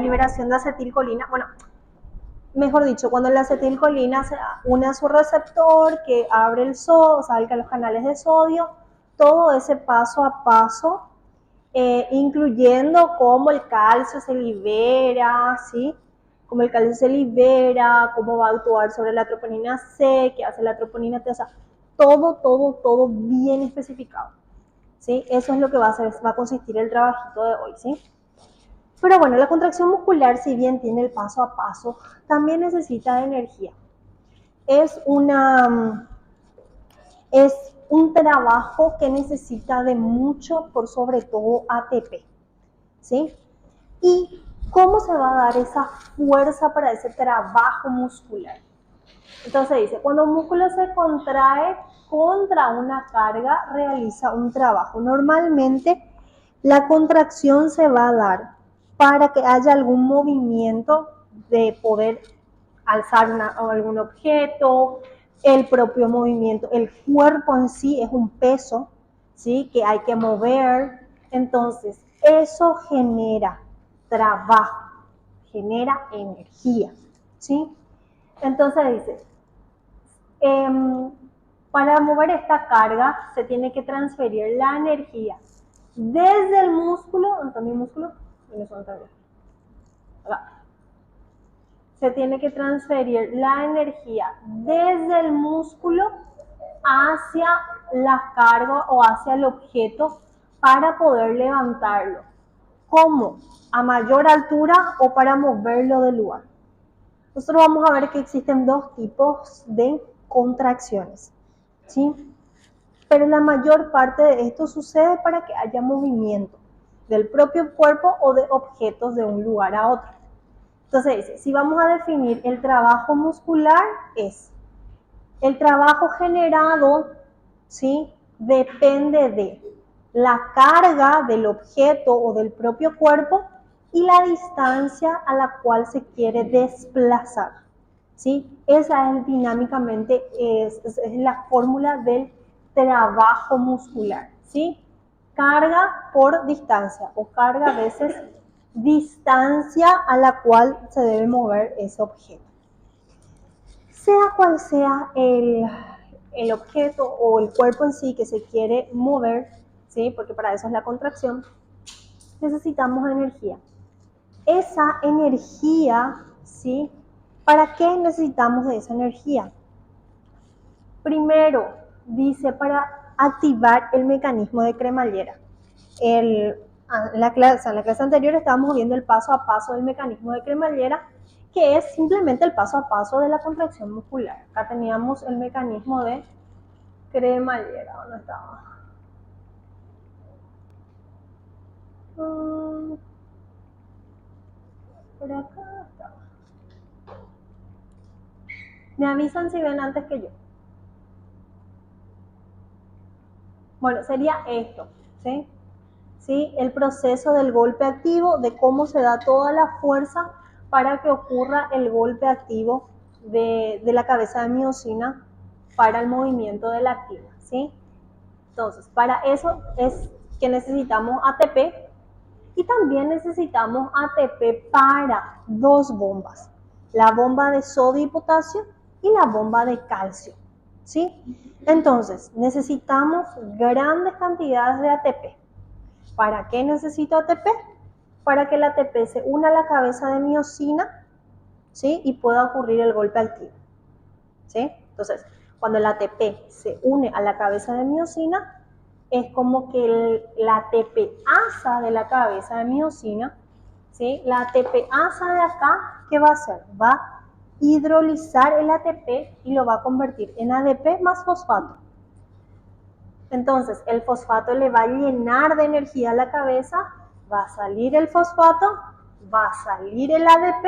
liberación de acetilcolina, bueno, mejor dicho, cuando la acetilcolina se une a su receptor, que abre el sodio, salga los canales de sodio, todo ese paso a paso, incluyendo cómo el calcio se libera, ¿sí? Cómo el calcio se libera, cómo va a actuar sobre la troponina C, qué hace la troponina T, o sea, todo bien especificado, ¿sí? Eso es lo que va a consistir el trabajito de hoy, ¿sí? Pero bueno, la contracción muscular, si bien tiene el paso a paso, también necesita de energía. Es un trabajo que necesita de mucho, por sobre todo ATP, ¿sí? ¿Y cómo se va a dar esa fuerza para ese trabajo muscular? Entonces dice, cuando un músculo se contrae contra una carga, realiza un trabajo. Normalmente la contracción se va a dar para que haya algún movimiento de poder alzar algún objeto, el propio movimiento, el cuerpo en sí es un peso, ¿sí? Que hay que mover. Entonces, eso genera trabajo, genera energía, ¿sí? Entonces dice, para mover esta carga se tiene que transferir la energía desde el músculo, ¿dónde está mi músculo? Se tiene que transferir la energía desde el músculo hacia la carga o hacia el objeto para poder levantarlo. ¿Cómo? A mayor altura o para moverlo del lugar. Nosotros vamos a ver que existen dos tipos de contracciones, ¿sí? Pero la mayor parte de esto sucede para que haya movimiento del propio cuerpo o de objetos de un lugar a otro. Entonces dice, si vamos a definir el trabajo muscular, es el trabajo generado, ¿sí? Depende de la carga del objeto o del propio cuerpo y la distancia a la cual se quiere desplazar, ¿sí? Esa es dinámicamente, es la fórmula del trabajo muscular, ¿sí? Carga por distancia o carga a veces distancia a la cual se debe mover ese objeto. Sea cual sea el objeto o el cuerpo en sí que se quiere mover, ¿sí? Porque para eso es la contracción, necesitamos energía. Esa energía, ¿sí? ¿Para qué necesitamos de esa energía? Primero, dice para activar el mecanismo de cremallera. En la clase anterior estábamos viendo el paso a paso del mecanismo de cremallera, que es simplemente el paso a paso de la contracción muscular. Acá teníamos el mecanismo de cremallera. ¿Dónde estaba? Por acá estaba. Me avisan si ven antes que yo. Bueno, sería esto, ¿sí? ¿Sí? El proceso del golpe activo, de cómo se da toda la fuerza para que ocurra el golpe activo de la cabeza de miocina para el movimiento de la actina, ¿sí? Entonces, para eso es que necesitamos ATP y también necesitamos ATP para dos bombas, la bomba de sodio y potasio y la bomba de calcio, ¿sí? Entonces, necesitamos grandes cantidades de ATP. ¿Para qué necesito ATP? Para que el ATP se una a la cabeza de miocina, ¿sí? Y pueda ocurrir el golpe activo, ¿sí? Entonces, cuando el ATP se une a la cabeza de miocina, es como que la ATPasa de la cabeza de miocina, ¿sí? La ATPasa de acá, ¿qué va a hacer? Va a hidrolizar el ATP y lo va a convertir en ADP más fosfato. Entonces, el fosfato le va a llenar de energía a la cabeza, va a salir el fosfato, va a salir el ADP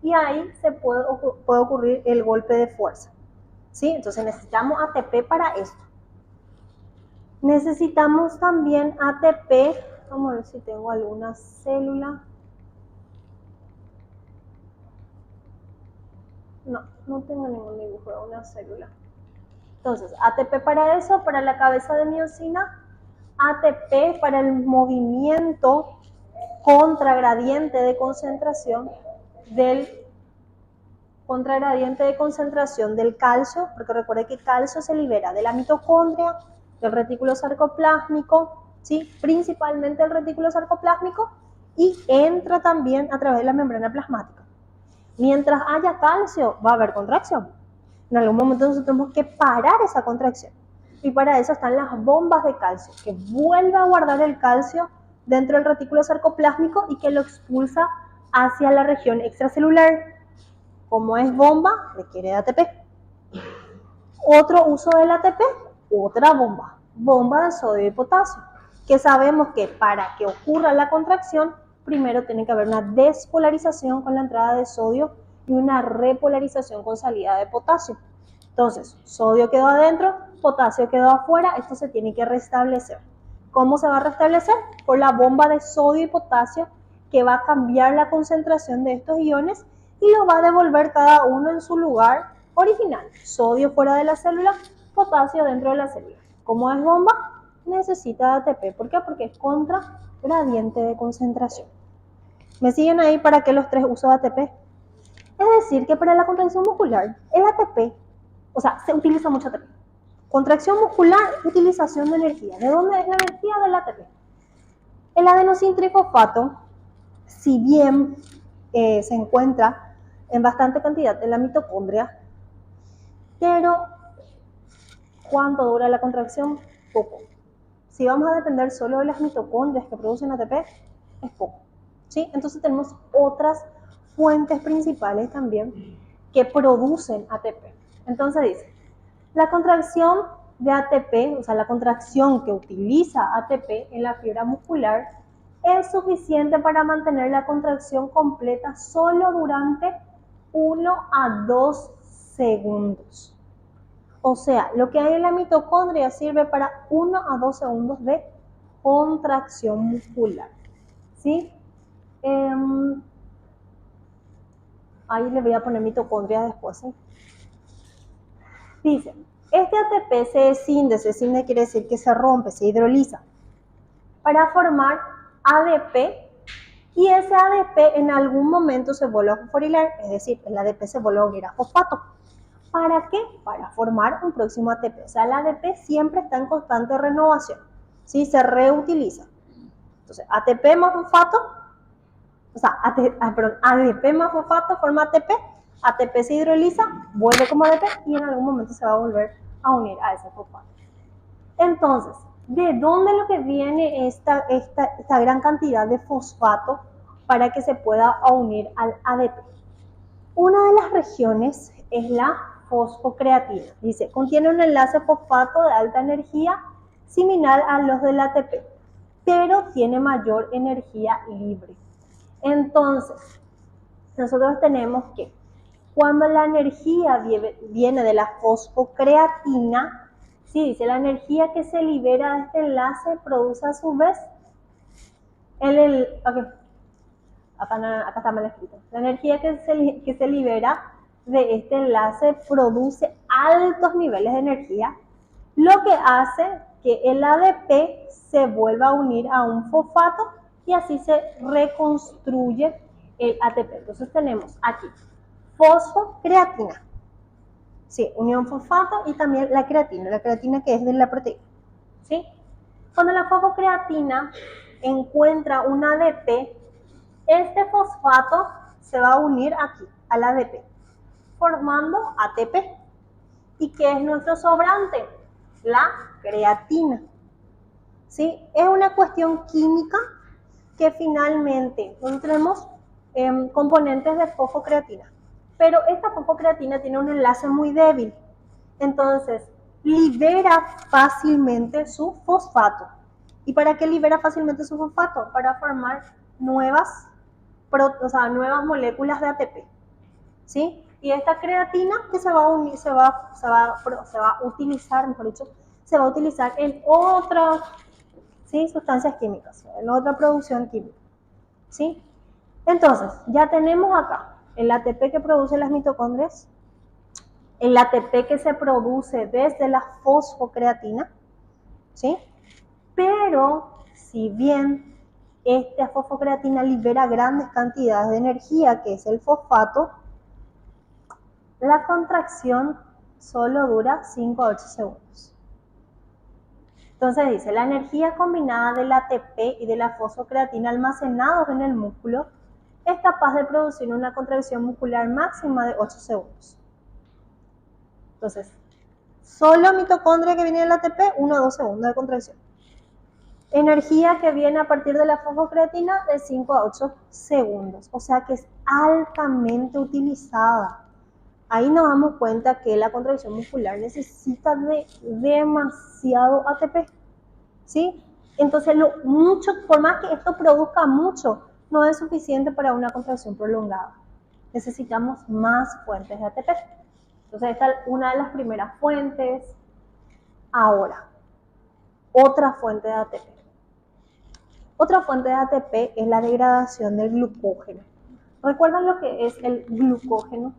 y ahí se puede ocurrir el golpe de fuerza, ¿sí? Entonces necesitamos ATP para esto. Necesitamos también ATP, vamos a ver si tengo alguna célula. No tengo ningún dibujo de una célula. Entonces, ATP para eso, para la cabeza de miocina, ATP para el movimiento contragradiente de concentración del calcio, porque recuerde que el calcio se libera de la mitocondria, del retículo sarcoplásmico, ¿sí? Principalmente el retículo sarcoplásmico, y entra también a través de la membrana plasmática. Mientras haya calcio, va a haber contracción. En algún momento nosotros tenemos que parar esa contracción. Y para eso están las bombas de calcio, que vuelve a guardar el calcio dentro del retículo sarcoplásmico y que lo expulsa hacia la región extracelular. Como es bomba, requiere de ATP. Otro uso del ATP, otra bomba de sodio y potasio, que sabemos que para que ocurra la contracción, primero tiene que haber una despolarización con la entrada de sodio y una repolarización con salida de potasio. Entonces, sodio quedó adentro, potasio quedó afuera, esto se tiene que restablecer. ¿Cómo se va a restablecer? Por la bomba de sodio y potasio, que va a cambiar la concentración de estos iones y lo va a devolver cada uno en su lugar original. Sodio fuera de la célula, potasio dentro de la célula. ¿Cómo es bomba? Necesita ATP. ¿Por qué? Porque es contragradiente de concentración. ¿Me siguen ahí para qué los tres usos de ATP? Es decir, que para la contracción muscular, el ATP, o sea, se utiliza mucho ATP. Contracción muscular, utilización de energía. ¿De dónde es la energía del ATP? El adenosintrifosfato, si bien se encuentra en bastante cantidad en la mitocondria, pero ¿cuánto dura la contracción? Poco. Si vamos a depender solo de las mitocondrias que producen ATP, es poco, ¿sí? Entonces tenemos otras fuentes principales también que producen ATP. Entonces dice, la contracción de ATP, o sea, la contracción que utiliza ATP en la fibra muscular es suficiente para mantener la contracción completa solo durante 1 a 2 segundos. O sea, lo que hay en la mitocondria sirve para 1 a 2 segundos de contracción muscular. ¿Sí? Ahí le voy a poner mitocondria después. ¿Sí? Dice, este ATP se descinde quiere decir que se rompe, se hidroliza, para formar ADP, y ese ADP en algún momento se vuelve a fosforilar, es decir, el ADP se vuelve a unir a fosfato. ¿Para qué? Para formar un próximo ATP. O sea, el ADP siempre está en constante renovación, ¿sí? Se reutiliza. Entonces, ATP más fosfato, o sea, ADP más fosfato forma ATP, ATP se hidroliza, vuelve como ADP y en algún momento se va a volver a unir a ese fosfato. Entonces, ¿de dónde lo que viene esta gran cantidad de fosfato para que se pueda unir al ADP? Una de las regiones es la fosfocreatina. Dice, contiene un enlace fosfato de alta energía similar a los del ATP, pero tiene mayor energía libre. Entonces, nosotros tenemos que cuando la energía viene de la fosfocreatina, sí, dice, la energía que se libera de este enlace produce a su vez acá está mal escrito. La energía que se libera de este enlace produce altos niveles de energía, lo que hace que el ADP se vuelva a unir a un fosfato y así se reconstruye el ATP. Entonces tenemos aquí fosfocreatina, sí, unión fosfato, y también la creatina que es de la proteína, ¿sí? Cuando la fosfocreatina encuentra un ADP, este fosfato se va a unir aquí, al ADP, formando ATP. ¿Y qué es nuestro sobrante? La creatina. ¿Sí? Es una cuestión química que finalmente tenemos componentes de fosfocreatina. Pero esta fosfocreatina tiene un enlace muy débil. Entonces, libera fácilmente su fosfato. ¿Y para qué libera fácilmente su fosfato? Para formar nuevas moléculas de ATP, ¿sí? Y esta creatina que se va a utilizar en otras, ¿sí? Sustancias químicas, en otra producción química, ¿sí? Entonces, ya tenemos acá el ATP que producen las mitocondrias, el ATP que se produce desde la fosfocreatina, ¿sí? Pero, si bien esta fosfocreatina libera grandes cantidades de energía, que es el fosfato, la contracción solo dura 5 a 8 segundos. Entonces dice, la energía combinada del ATP y de la fosfocreatina almacenados en el músculo es capaz de producir una contracción muscular máxima de 8 segundos. Entonces, solo mitocondria que viene del ATP, 1 a 2 segundos de contracción. Energía que viene a partir de la fosfocreatina de 5 a 8 segundos. O sea que es altamente utilizada. Ahí nos damos cuenta que la contracción muscular necesita de demasiado ATP. ¿Sí? Entonces, por más que esto produzca mucho, no es suficiente para una contracción prolongada. Necesitamos más fuentes de ATP. Entonces, esta es una de las primeras fuentes. Ahora, otra fuente de ATP. Otra fuente de ATP es la degradación del glucógeno. ¿Recuerdan lo que es el glucógeno?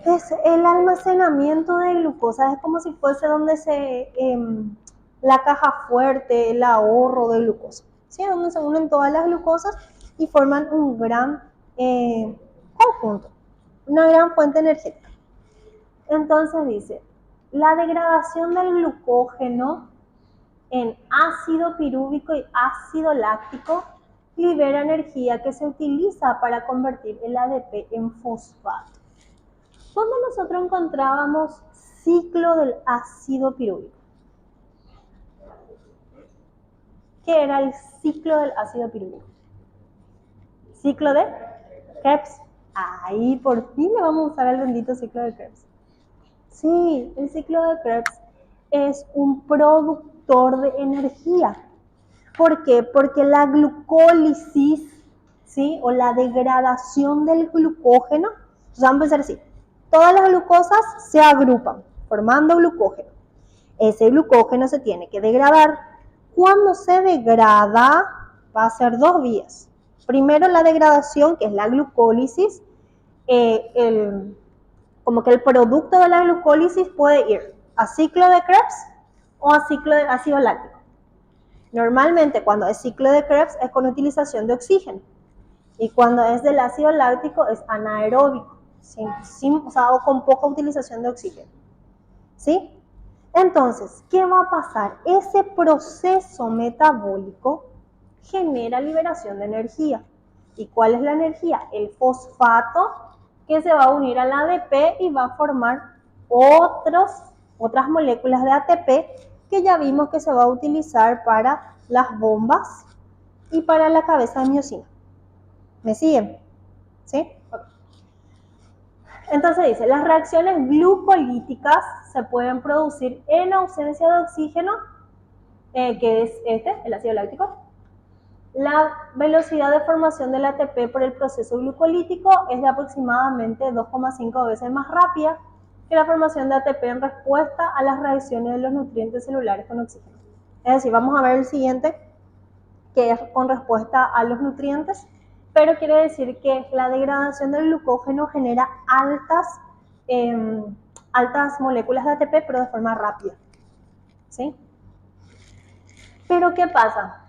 Es el almacenamiento de glucosa, es como si fuese donde la caja fuerte, el ahorro de glucosa, ¿sí? Donde se unen todas las glucosas y forman un gran conjunto, una gran fuente energética. Entonces dice, la degradación del glucógeno en ácido pirúvico y ácido láctico libera energía que se utiliza para convertir el ADP en fosfato. ¿Dónde nosotros encontrábamos ciclo del ácido pirúvico? ¿Qué era el ciclo del ácido pirúvico? Ciclo de Krebs. Ahí por fin le vamos a usar el bendito ciclo de Krebs. Sí, el ciclo de Krebs es un productor de energía. ¿Por qué? Porque la glucólisis, ¿sí? O la degradación del glucógeno, vamos a empezar así. Todas las glucosas se agrupan formando glucógeno. Ese glucógeno se tiene que degradar. Cuando se degrada, va a ser dos vías. Primero la degradación, que es la glucólisis. Como que el producto de la glucólisis puede ir a ciclo de Krebs o a ciclo de ácido láctico. Normalmente cuando es ciclo de Krebs es con utilización de oxígeno. Y cuando es del ácido láctico es anaeróbico. O con poca utilización de oxígeno. ¿Sí? Entonces, ¿qué va a pasar? Ese proceso metabólico genera liberación de energía. ¿Y cuál es la energía? El fosfato que se va a unir al ADP y va a formar otras moléculas de ATP que ya vimos que se va a utilizar para las bombas y para la cabeza de miocina. ¿Me siguen? ¿Sí? Entonces dice, las reacciones glucolíticas se pueden producir en ausencia de oxígeno, que es el ácido láctico. La velocidad de formación del ATP por el proceso glucolítico es de aproximadamente 2,5 veces más rápida que la formación de ATP en respuesta a las reacciones de los nutrientes celulares con oxígeno. Es decir, vamos a ver el siguiente, que es con respuesta a los nutrientes, pero quiere decir que la degradación del glucógeno genera altas moléculas de ATP, pero de forma rápida. ¿Sí? Pero ¿qué pasa?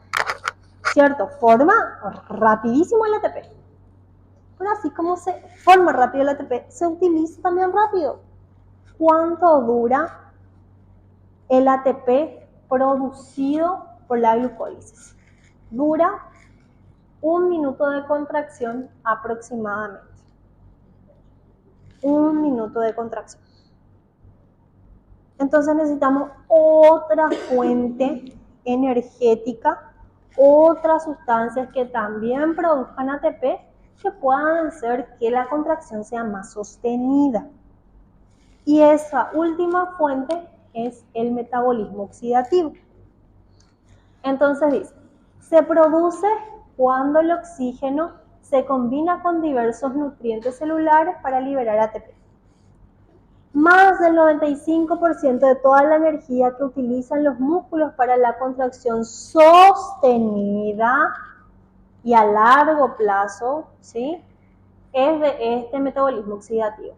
¿Cierto? Forma rapidísimo el ATP. Pero así como se forma rápido el ATP, se utiliza también rápido. ¿Cuánto dura el ATP producido por la glucólisis? Dura 1 minuto de contracción aproximadamente. 1 minuto de contracción. Entonces necesitamos otra fuente energética, otras sustancias que también produzcan ATP que puedan hacer que la contracción sea más sostenida. Y esa última fuente es el metabolismo oxidativo. Entonces dice, se produce cuando el oxígeno se combina con diversos nutrientes celulares para liberar ATP. Más del 95% de toda la energía que utilizan los músculos para la contracción sostenida y a largo plazo, ¿sí?, es de este metabolismo oxidativo.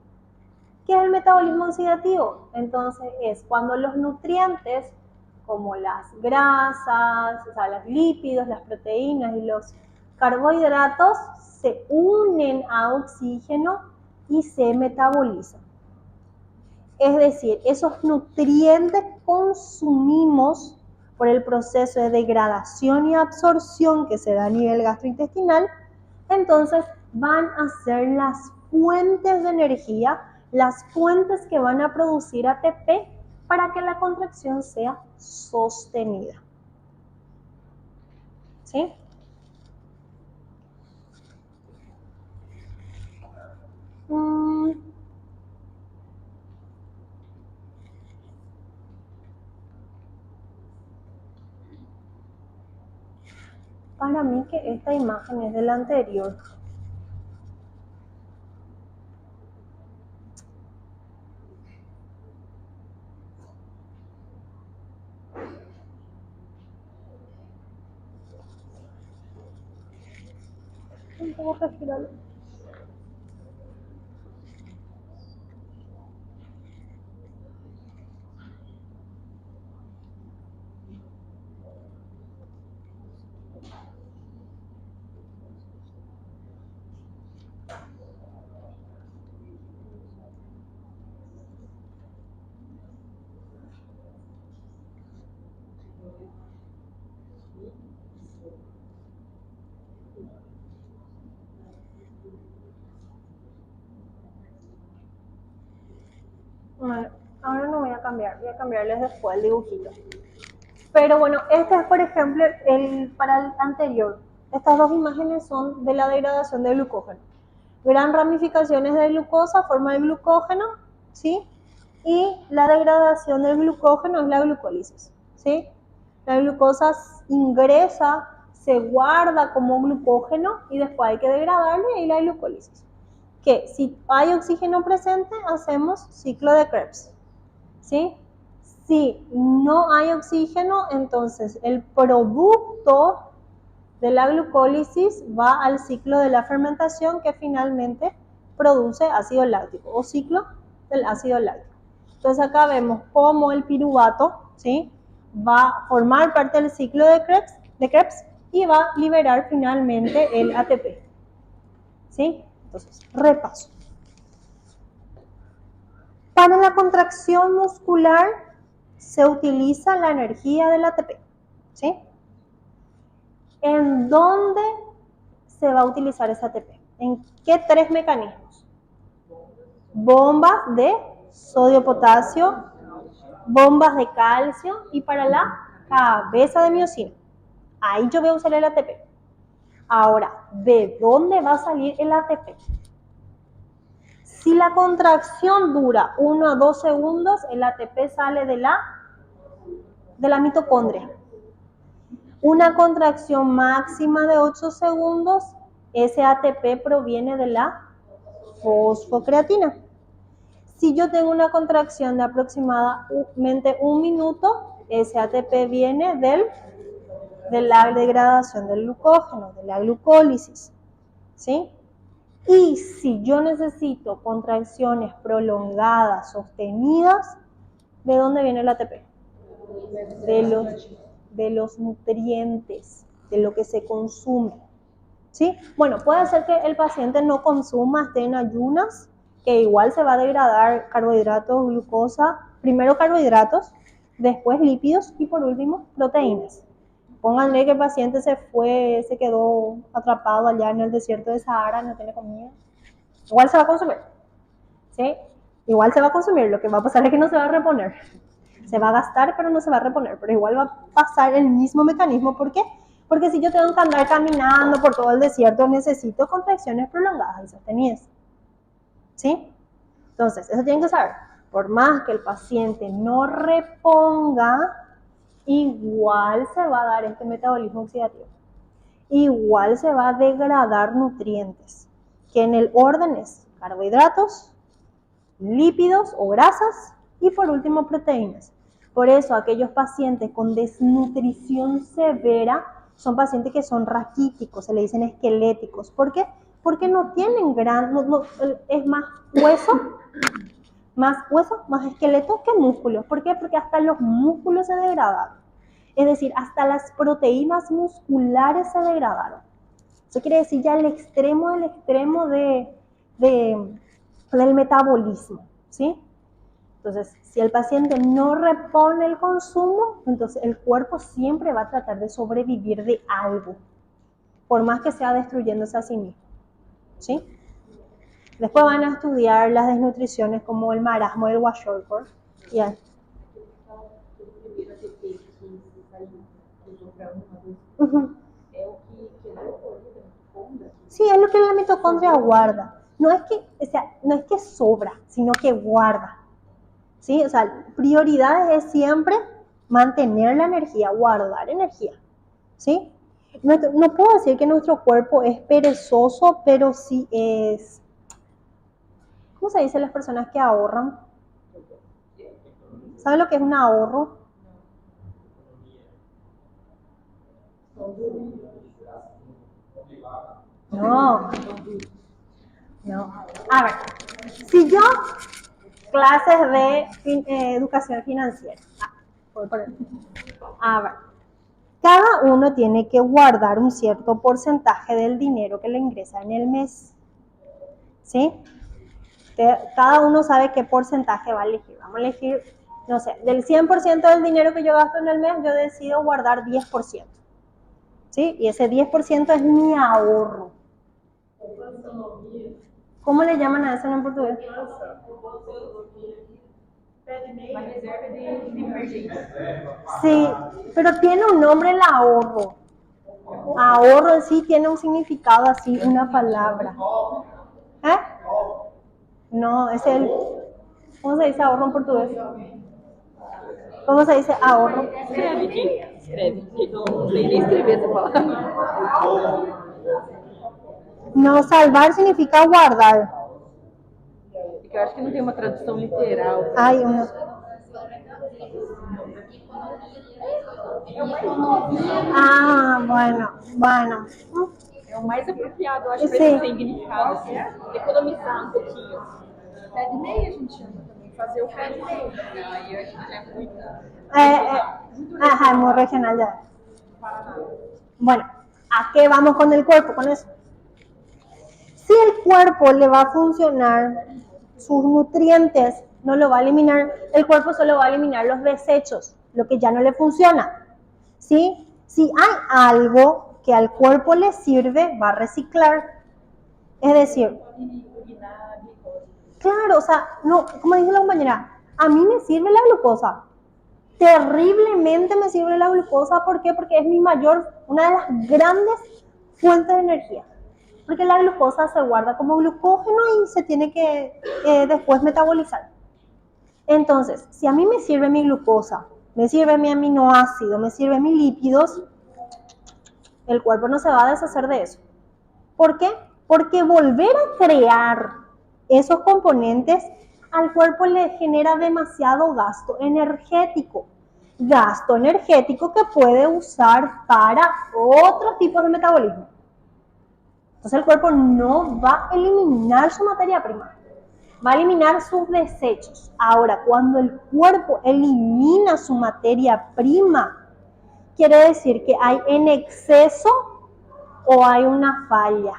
¿Qué es el metabolismo oxidativo? Entonces es cuando los nutrientes como las grasas, o sea, los lípidos, las proteínas y los carbohidratos se unen a oxígeno y se metabolizan. Es decir, esos nutrientes consumimos por el proceso de degradación y absorción que se da a nivel gastrointestinal, entonces van a ser las fuentes de energía, las fuentes que van a producir ATP para que la contracción sea sostenida. ¿Sí? Para mí que esta imagen es de la anterior. Un poco respirarlo. Bueno, ahora no voy a cambiar, voy a cambiarles después el dibujito. Pero bueno, este es por ejemplo para el anterior. Estas dos imágenes son de la degradación del glucógeno. Gran ramificaciones de glucosa forma el glucógeno, ¿sí? Y la degradación del glucógeno es la glucólisis, ¿sí? La glucosa ingresa, se guarda como glucógeno y después hay que degradarlo y ahí la glucólisis. Que si hay oxígeno presente, hacemos ciclo de Krebs, ¿sí? Si no hay oxígeno, entonces el producto de la glucólisis va al ciclo de la fermentación que finalmente produce ácido láctico o ciclo del ácido láctico. Entonces acá vemos cómo el piruvato, ¿sí?, va a formar parte del ciclo de Krebs y va a liberar finalmente el ATP, ¿sí? Entonces, repaso. Para la contracción muscular se utiliza la energía del ATP, ¿sí? ¿En dónde se va a utilizar ese ATP? ¿En qué tres mecanismos? Bombas de sodio-potasio, bombas de calcio y para la cabeza de miocino. Ahí yo voy a usar el ATP. Ahora, ¿de dónde va a salir el ATP? Si la contracción dura 1 a 2 segundos, el ATP sale de la mitocondria. Una contracción máxima de 8 segundos, ese ATP proviene de la fosfocreatina. Si yo tengo una contracción de aproximadamente 1 minuto, ese ATP viene de la degradación del glucógeno, de la glucólisis, ¿sí? Y si yo necesito contracciones prolongadas, sostenidas, ¿de dónde viene el ATP? De los nutrientes, de lo que se consume, ¿sí? Bueno, puede ser que el paciente no consuma, esté en ayunas, que igual se va a degradar carbohidratos, glucosa, primero carbohidratos, después lípidos y por último proteínas. Pónganle que el paciente se quedó atrapado allá en el desierto de Sahara, no tiene comida. Igual se va a consumir, ¿sí? Igual se va a consumir, lo que va a pasar es que no se va a reponer. Se va a gastar, pero no se va a reponer, pero igual va a pasar el mismo mecanismo. ¿Por qué? Porque si yo tengo que andar caminando por todo el desierto, necesito contracciones prolongadas y sostenidas, ¿sí? Entonces, eso tienen que saber. Por más que el paciente no reponga, igual se va a dar este metabolismo oxidativo. Igual se va a degradar nutrientes, que en el orden es carbohidratos, lípidos o grasas y por último proteínas. Por eso aquellos pacientes con desnutrición severa son pacientes que son raquíticos, se le dicen esqueléticos. ¿Por qué? Porque no tienen es más hueso, más hueso, más esqueleto que músculos. ¿Por qué? Porque hasta los músculos se degradaron. Es decir, hasta las proteínas musculares se degradaron. Eso quiere decir ya el extremo del extremo del metabolismo, ¿sí? Entonces, si el paciente no repone el consumo, entonces el cuerpo siempre va a tratar de sobrevivir de algo, por más que sea destruyéndose a sí mismo, ¿sí? Después van a estudiar las desnutriciones como el marasmo del Kwashiorkor. Uh-huh. Sí, es lo que la mitocondria guarda. No es que sobra, sino que guarda. ¿Sí? O sea, prioridad es siempre mantener la energía, guardar energía. ¿Sí? No puedo decir que nuestro cuerpo es perezoso, pero sí es... ¿Cómo se dice las personas que ahorran? ¿Saben lo que es un ahorro? No. A ver, si yo clases de educación financiera, a ver, cada uno tiene que guardar un cierto porcentaje del dinero que le ingresa en el mes, ¿sí? Cada uno sabe qué porcentaje va a elegir. Vamos a elegir, no sé, del 100% del dinero que yo gasto en el mes, yo decido guardar 10%, ¿sí? Y ese 10% es mi ahorro. ¿Cómo le llaman a eso en portugués? Sí, pero tiene un nombre el ahorro. Ahorro en sí tiene un significado así, una palabra. ¿Eh? No, es el... ¿Cómo se dice ahorro en portugués? ¿Cómo se dice ahorro? Escreve que não sei nem escrever essa palavra. No, salvar significa guardar. Porque eu acho que não tem uma tradução literal. Hay una... Ah, bueno. É o mais apropriado, eu acho, para esse significado, assim. Economizar um pouquinho. Pé de meia a gente chama também, fazer o pé de meia. Aí a gente é muito... Ajá, muy regional ya. Bueno, ¿a qué vamos con el cuerpo? Con eso. Si el cuerpo le va a funcionar, sus nutrientes no lo va a eliminar, el cuerpo solo va a eliminar los desechos, lo que ya no le funciona. ¿Sí? Si hay algo que al cuerpo le sirve, va a reciclar. Es decir, claro, o sea, no, como dice la compañera, a mí me sirve la glucosa. Terriblemente me sirve la glucosa, ¿por qué? Porque es una de las grandes fuentes de energía. Porque la glucosa se guarda como glucógeno y se tiene que después metabolizar. Entonces, si a mí me sirve mi glucosa, me sirve mi aminoácido, me sirve mis lípidos, el cuerpo no se va a deshacer de eso. ¿Por qué? Porque volver a crear esos componentes al cuerpo le genera demasiado gasto energético. Gasto energético que puede usar para otros tipos de metabolismo. Entonces el cuerpo no va a eliminar su materia prima, va a eliminar sus desechos. Ahora, cuando el cuerpo elimina su materia prima, quiere decir que hay en exceso o hay una falla.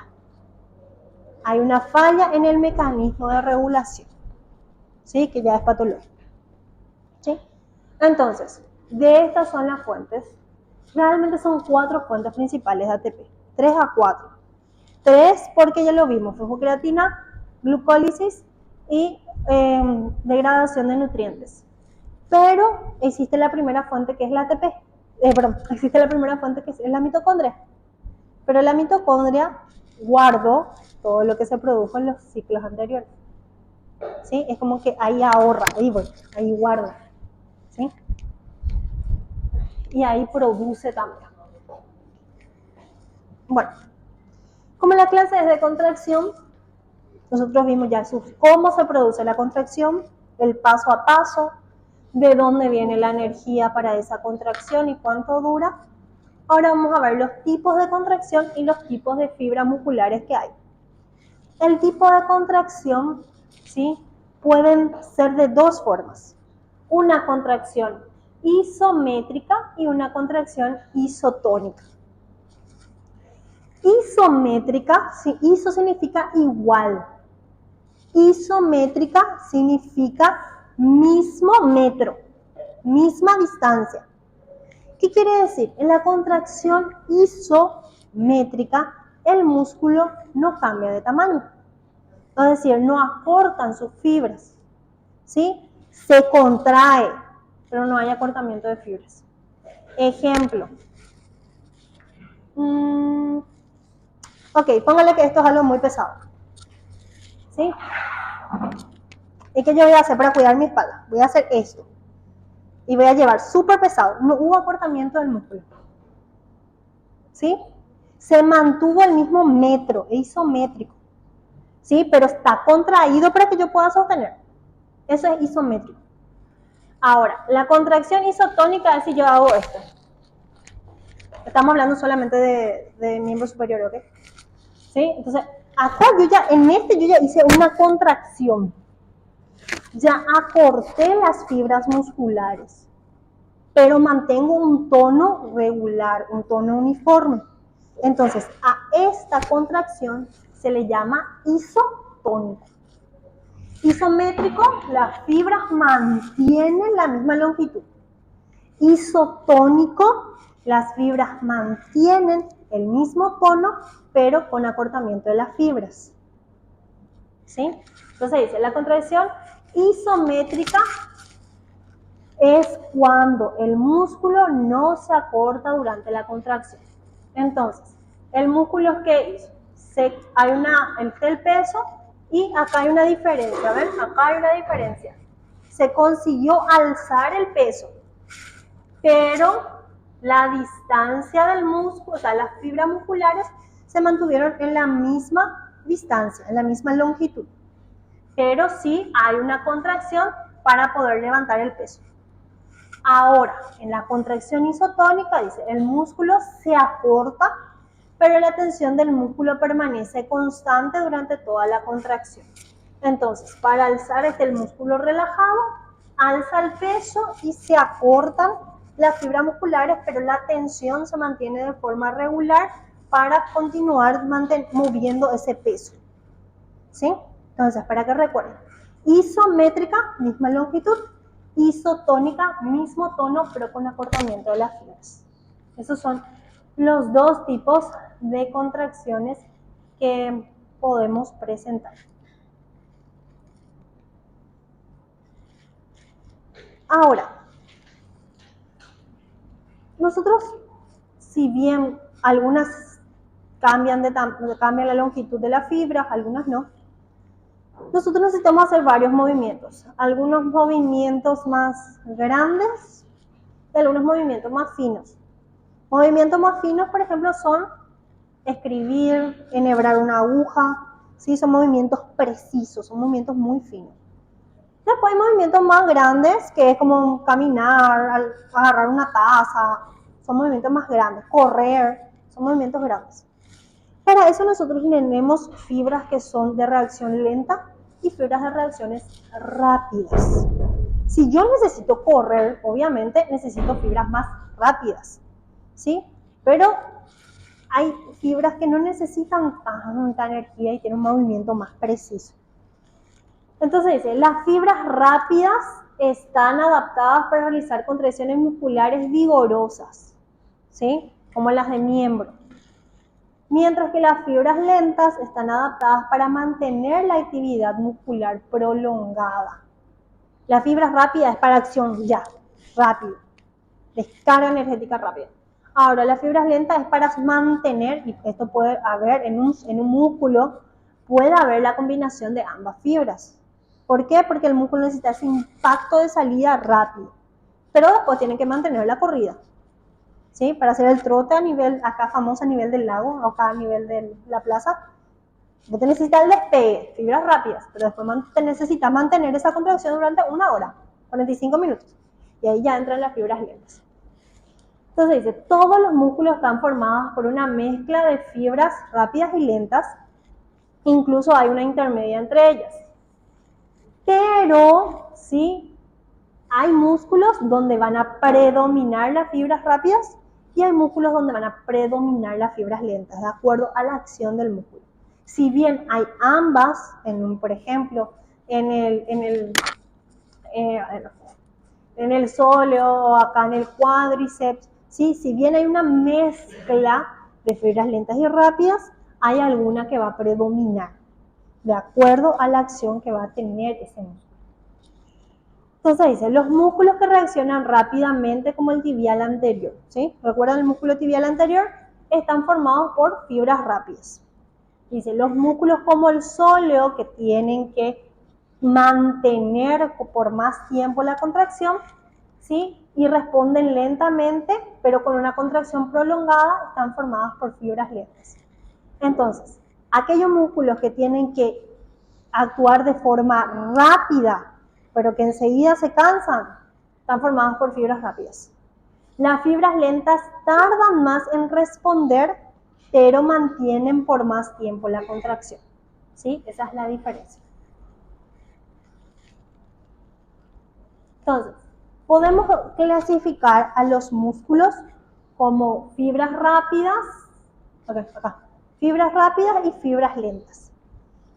Hay una falla en el mecanismo de regulación, ¿sí? Que ya es patológico. ¿Sí? Entonces, de estas son las fuentes. Realmente son 4 fuentes principales de ATP, 3 a 4. 3 porque ya lo vimos, fosfocreatina, glucólisis y degradación de nutrientes. Pero existe la primera fuente que es la ATP. Existe la primera fuente que es la mitocondria. Pero la mitocondria guardó todo lo que se produjo en los ciclos anteriores. ¿Sí? Es como que ahí ahorra, ahí guarda. ¿Sí? Y ahí produce también. Bueno, como la clase es de contracción, nosotros vimos ya cómo se produce la contracción, el paso a paso, de dónde viene la energía para esa contracción y cuánto dura. Ahora vamos a ver los tipos de contracción y los tipos de fibras musculares que hay. El tipo de contracción, ¿sí?, pueden ser de dos formas. Una contracción isométrica y una contracción isotónica. Isométrica, iso significa igual. Isométrica significa mismo metro, misma distancia. ¿Qué quiere decir? En la contracción isométrica, el músculo no cambia de tamaño. Es decir, no acortan sus fibras. ¿Sí? Se contrae, pero no hay acortamiento de fibras. Ejemplo. Ok, póngale que esto es algo muy pesado. ¿Sí? ¿Y qué yo voy a hacer para cuidar mi espalda? Voy a hacer esto. Y voy a llevar súper pesado. No hubo acortamiento del músculo. ¿Sí? Se mantuvo el mismo metro, es isométrico. ¿Sí? Pero está contraído para que yo pueda sostener. Eso es isométrico. Ahora, la contracción isotónica es si yo hago esto. Estamos hablando solamente de miembro superior, ¿ok? ¿Sí? Entonces, acá yo ya hice una contracción. Ya acorté las fibras musculares, pero mantengo un tono regular, un tono uniforme. Entonces, a esta contracción se le llama isotónico. Isométrico, las fibras mantienen la misma longitud. Isotónico, las fibras mantienen el mismo tono, pero con acortamiento de las fibras. ¿Sí? Entonces dice, la contracción isométrica es cuando el músculo no se acorta durante la contracción. Entonces, el músculo que hizo, está el peso y acá hay una diferencia, ¿ven? Acá hay una diferencia. Se consiguió alzar el peso, pero la distancia del músculo, o sea, las fibras musculares se mantuvieron en la misma distancia, en la misma longitud. Pero sí hay una contracción para poder levantar el peso. Ahora, en la contracción isotónica, dice, el músculo se acorta, pero la tensión del músculo permanece constante durante toda la contracción. Entonces, para alzar el músculo relajado, alza el peso y se acortan las fibras musculares, pero la tensión se mantiene de forma regular para continuar moviendo ese peso. ¿Sí? Entonces, para que recuerden, isométrica, misma longitud, isotónica, mismo tono, pero con acortamiento de las fibras. Esos son los dos tipos de contracciones que podemos presentar. Ahora, nosotros, si bien algunas cambian la longitud de las fibras, algunas no, nosotros necesitamos hacer varios movimientos. Algunos movimientos más grandes y algunos movimientos más finos. Movimientos más finos, por ejemplo, son escribir, enhebrar una aguja, ¿sí? Son movimientos precisos, son movimientos muy finos. Después hay movimientos más grandes, que es como caminar, agarrar una taza, son movimientos más grandes, correr, son movimientos grandes. Para eso nosotros tenemos fibras que son de reacción lenta y fibras de reacciones rápidas. Si yo necesito correr, obviamente necesito fibras más rápidas, ¿sí? Pero hay fibras que no necesitan tanta energía y tienen un movimiento más preciso. Entonces dice, las fibras rápidas están adaptadas para realizar contracciones musculares vigorosas, ¿sí? Como las de miembro. Mientras que las fibras lentas están adaptadas para mantener la actividad muscular prolongada. La fibra rápida es para acción ya, rápido, descarga energética rápida. Ahora, las fibras lentas es para mantener, y esto puede haber en un músculo, puede haber la combinación de ambas fibras. ¿Por qué? Porque el músculo necesita ese impacto de salida rápido, pero después tiene que mantener la corrida. ¿Sí? Para hacer el trote a nivel, acá famoso a nivel del lago, acá a nivel de la plaza, vos necesitas el despegue, fibras rápidas, pero después necesitas mantener esa contracción durante 1 hora, 45 minutos, y ahí ya entran las fibras lentas. Entonces dice, todos los músculos están formados por una mezcla de fibras rápidas y lentas, incluso hay una intermedia entre ellas. Pero, ¿sí? Hay músculos donde van a predominar las fibras rápidas y hay músculos donde van a predominar las fibras lentas, de acuerdo a la acción del músculo. Si bien hay ambas, por ejemplo, en el sóleo o acá en el cuádriceps, ¿sí? Si bien hay una mezcla de fibras lentas y rápidas, hay alguna que va a predominar, de acuerdo a la acción que va a tener ese músculo. Entonces dice, los músculos que reaccionan rápidamente como el tibial anterior, ¿sí? ¿Recuerdan el músculo tibial anterior? Están formados por fibras rápidas. Dice, los músculos como el sóleo, que tienen que mantener por más tiempo la contracción, ¿sí? Y responden lentamente, pero con una contracción prolongada, están formados por fibras lentas. Entonces, aquellos músculos que tienen que actuar de forma rápida, pero que enseguida se cansan, están formados por fibras rápidas. Las fibras lentas tardan más en responder, pero mantienen por más tiempo la contracción. ¿Sí? Esa es la diferencia. Entonces, podemos clasificar a los músculos como fibras rápidas, fibras rápidas y fibras lentas.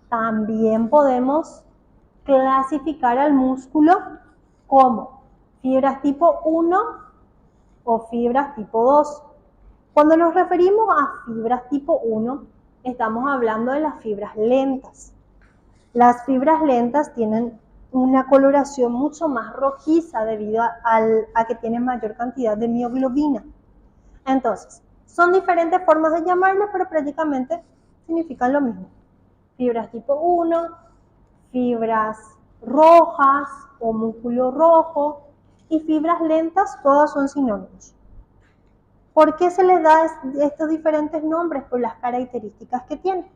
También podemos clasificar al músculo como fibras tipo 1 o fibras tipo 2. Cuando nos referimos a fibras tipo 1, estamos hablando de las fibras lentas. Las fibras lentas tienen una coloración mucho más rojiza debido a que tienen mayor cantidad de mioglobina. Entonces, son diferentes formas de llamarlas, pero prácticamente significan lo mismo. Fibras tipo 1, fibras rojas o músculo rojo y fibras lentas, todas son sinónimos. ¿Por qué se les da estos diferentes nombres? Por las características que tienen.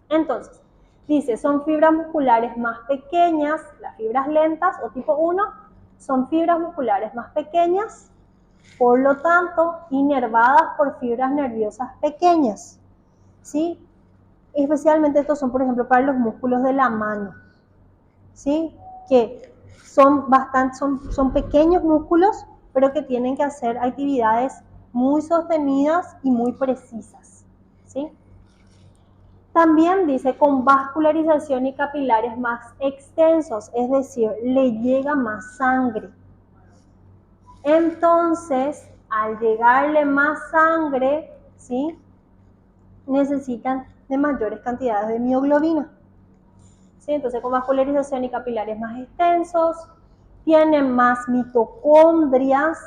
Entonces, dice, son fibras musculares más pequeñas, las fibras lentas o tipo 1, son fibras musculares más pequeñas, por lo tanto, inervadas por fibras nerviosas pequeñas, ¿sí? Especialmente estos son, por ejemplo, para los músculos de la mano, ¿sí? Que son pequeños músculos, pero que tienen que hacer actividades muy sostenidas y muy precisas, ¿sí? También dice con vascularización y capilares más extensos, es decir, le llega más sangre. Entonces, al llegarle más sangre, ¿sí? Necesitan de mayores cantidades de mioglobina. ¿Sí? Entonces, con vascularización y capilares más extensos, tienen más mitocondrias.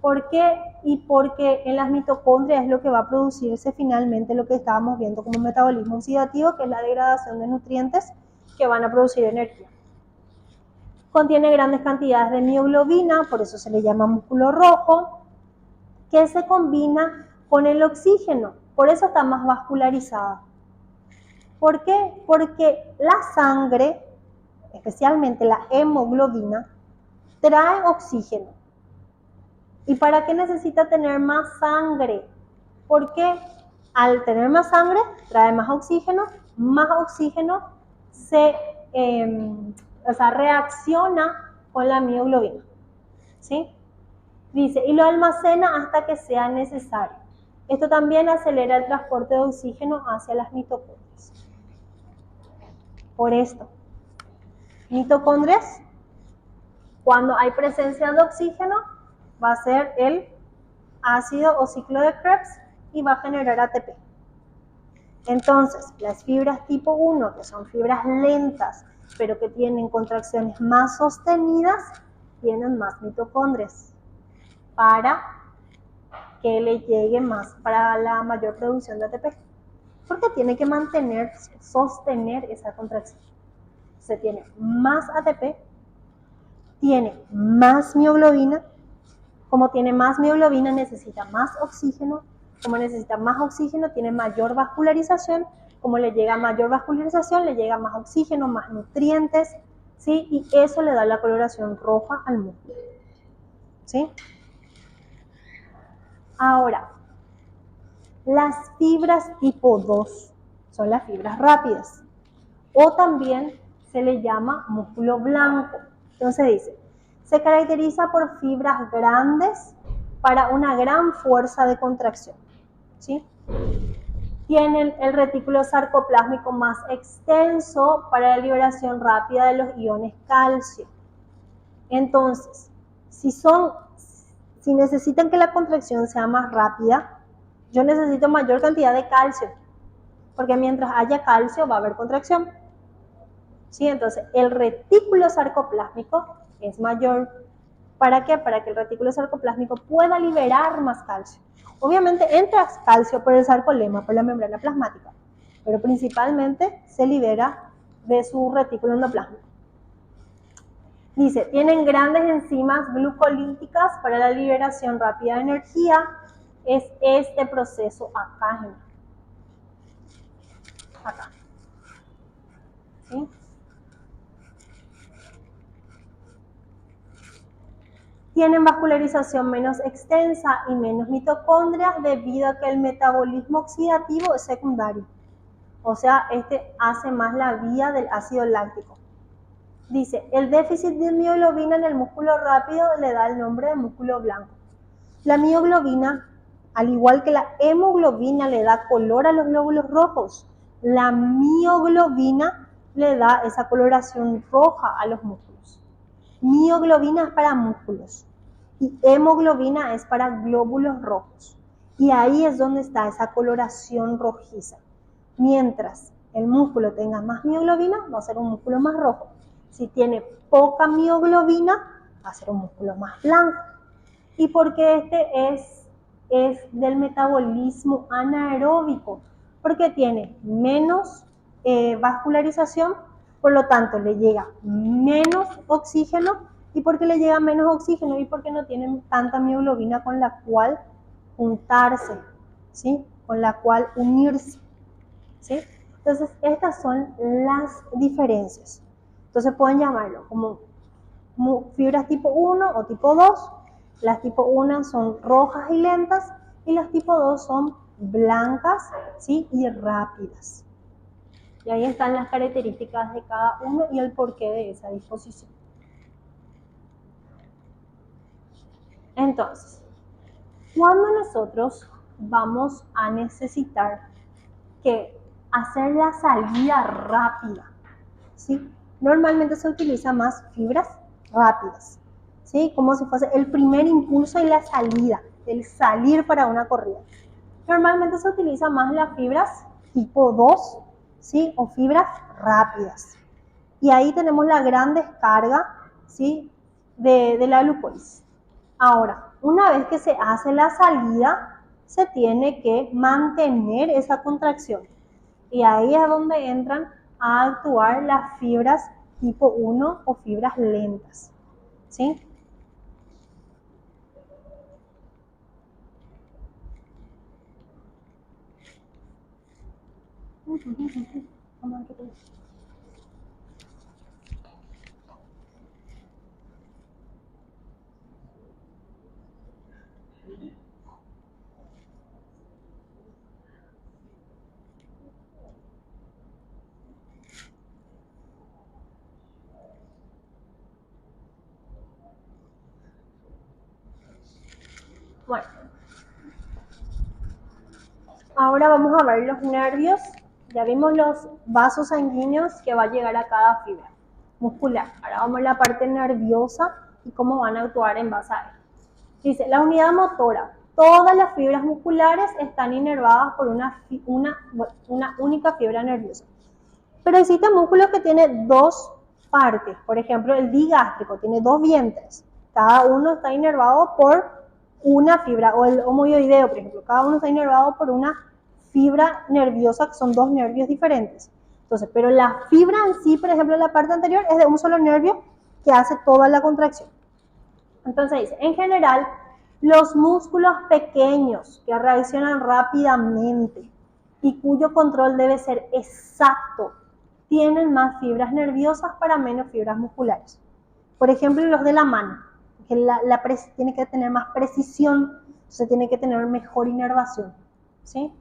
¿Por qué? Y porque en las mitocondrias es lo que va a producirse finalmente lo que estábamos viendo como metabolismo oxidativo, que es la degradación de nutrientes que van a producir energía. Contiene grandes cantidades de mioglobina, por eso se le llama músculo rojo, que se combina con el oxígeno, por eso está más vascularizada. ¿Por qué? Porque la sangre, especialmente la hemoglobina, trae oxígeno. ¿Y para qué necesita tener más sangre? Porque al tener más sangre trae más oxígeno se reacciona con la mioglobina, ¿sí? Dice, y lo almacena hasta que sea necesario. Esto también acelera el transporte de oxígeno hacia las mitocondrias. Por esto, mitocondrias, cuando hay presencia de oxígeno, va a ser el ácido o ciclo de Krebs y va a generar ATP. Entonces, las fibras tipo 1, que son fibras lentas, pero que tienen contracciones más sostenidas, tienen más mitocondrias para que le llegue más, para la mayor producción de ATP. Porque tiene que sostener esa contracción. Se tiene más ATP, tiene más mioglobina. Como tiene más mioglobina, necesita más oxígeno. Como necesita más oxígeno, tiene mayor vascularización. Como le llega mayor vascularización, le llega más oxígeno, más nutrientes, ¿sí? Y eso le da la coloración roja al músculo, ¿sí? Ahora, las fibras tipo 2 son las fibras rápidas. O también se le llama músculo blanco. Entonces dice, se caracteriza por fibras grandes para una gran fuerza de contracción, ¿sí? Tienen el retículo sarcoplásmico más extenso para la liberación rápida de los iones calcio. Entonces, si necesitan que la contracción sea más rápida, yo necesito mayor cantidad de calcio, porque mientras haya calcio va a haber contracción. ¿Sí? Entonces, el retículo sarcoplásmico es mayor. ¿Para qué? Para que el retículo sarcoplásmico pueda liberar más calcio. Obviamente entra calcio por el sarcolema, por la membrana plasmática, pero principalmente se libera de su retículo endoplásmico. Dice, tienen grandes enzimas glucolíticas para la liberación rápida de energía. Es este proceso acá. Acá. ¿Sí? Tienen vascularización menos extensa y menos mitocondrias debido a que el metabolismo oxidativo es secundario. O sea, este hace más la vía del ácido láctico. Dice, el déficit de mioglobina en el músculo rápido le da el nombre de músculo blanco. La mioglobina, al igual que la hemoglobina, le da color a los glóbulos rojos. La mioglobina le da esa coloración roja a los músculos. Mioglobina es para músculos y hemoglobina es para glóbulos rojos. Y ahí es donde está esa coloración rojiza. Mientras el músculo tenga más mioglobina, va a ser un músculo más rojo. Si tiene poca mioglobina, va a ser un músculo más blanco. ¿Y por qué este es del metabolismo anaeróbico? Porque tiene menos vascularización, por lo tanto le llega menos oxígeno. ¿Y por qué le llega menos oxígeno? Y porque no tienen tanta mioglobina con la cual juntarse, ¿sí? Con la cual unirse, ¿sí? Entonces, estas son las diferencias. Entonces pueden llamarlo como fibras tipo 1 o tipo 2. Las tipo 1 son rojas y lentas y las tipo 2 son blancas, ¿sí? Y rápidas. Y ahí están las características de cada uno y el porqué de esa disposición. Entonces, cuando nosotros vamos a necesitar que hacer la salida rápida, ¿sí? Normalmente se utiliza más fibras rápidas, ¿sí? Como si fuese el primer impulso y la salida, el salir para una corrida. Normalmente se utiliza más las fibras tipo 2, ¿sí? O fibras rápidas. Y ahí tenemos la gran descarga, ¿sí? de la glucólisis. Ahora, una vez que se hace la salida, se tiene que mantener esa contracción. Y ahí es donde entran a actuar las fibras tipo 1 o fibras lentas, ¿sí? Bueno, ahora vamos a ver los nervios. Ya vimos los vasos sanguíneos que va a llegar a cada fibra muscular. Ahora vamos a la parte nerviosa y cómo van a actuar en base a él. Dice, la unidad motora. Todas las fibras musculares están inervadas por una única fibra nerviosa. Pero existen músculos que tienen dos partes. Por ejemplo, el digástrico tiene dos vientres. Cada uno está inervado por una fibra. O el homoioideo, por ejemplo. Cada uno está inervado por una fibra nerviosa, que son dos nervios diferentes. Entonces, pero la fibra en sí, por ejemplo, la parte anterior, es de un solo nervio que hace toda la contracción. Entonces dice, en general, los músculos pequeños que reaccionan rápidamente y cuyo control debe ser exacto, tienen más fibras nerviosas para menos fibras musculares. Por ejemplo, los de la mano, que tiene que tener más precisión, se tiene que tener mejor inervación, ¿sí?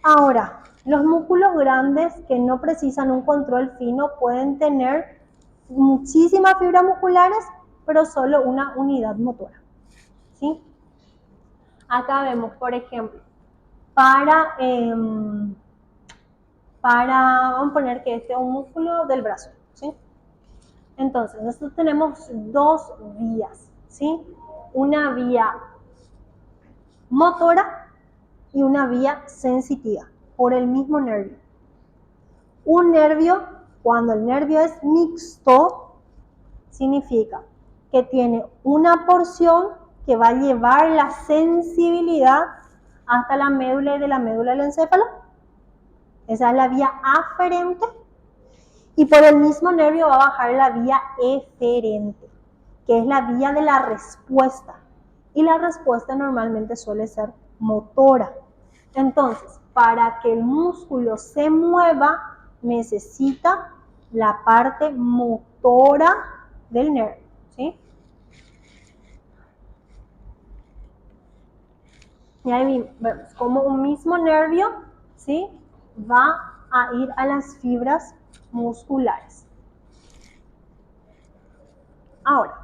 Ahora, Los músculos grandes que no precisan un control fino pueden tener muchísimas fibras musculares, pero solo una unidad motora, ¿sí? Acá vemos, por ejemplo, vamos a poner que este es un músculo del brazo, ¿sí? Entonces, nosotros tenemos dos vías, ¿sí? Una vía motora y una vía sensitiva por el mismo nervio. Un nervio, cuando el nervio es mixto, significa que tiene una porción que va a llevar la sensibilidad hasta la médula y de la médula al encéfalo. Esa es la vía aferente. Y por el mismo nervio va a bajar la vía eferente, que es la vía de la respuesta. Y la respuesta normalmente suele ser motora. Entonces, para que el músculo se mueva, necesita la parte motora del nervio, ¿sí? Y ahí vemos como un mismo nervio, ¿sí?, va a ir a las fibras musculares. Ahora,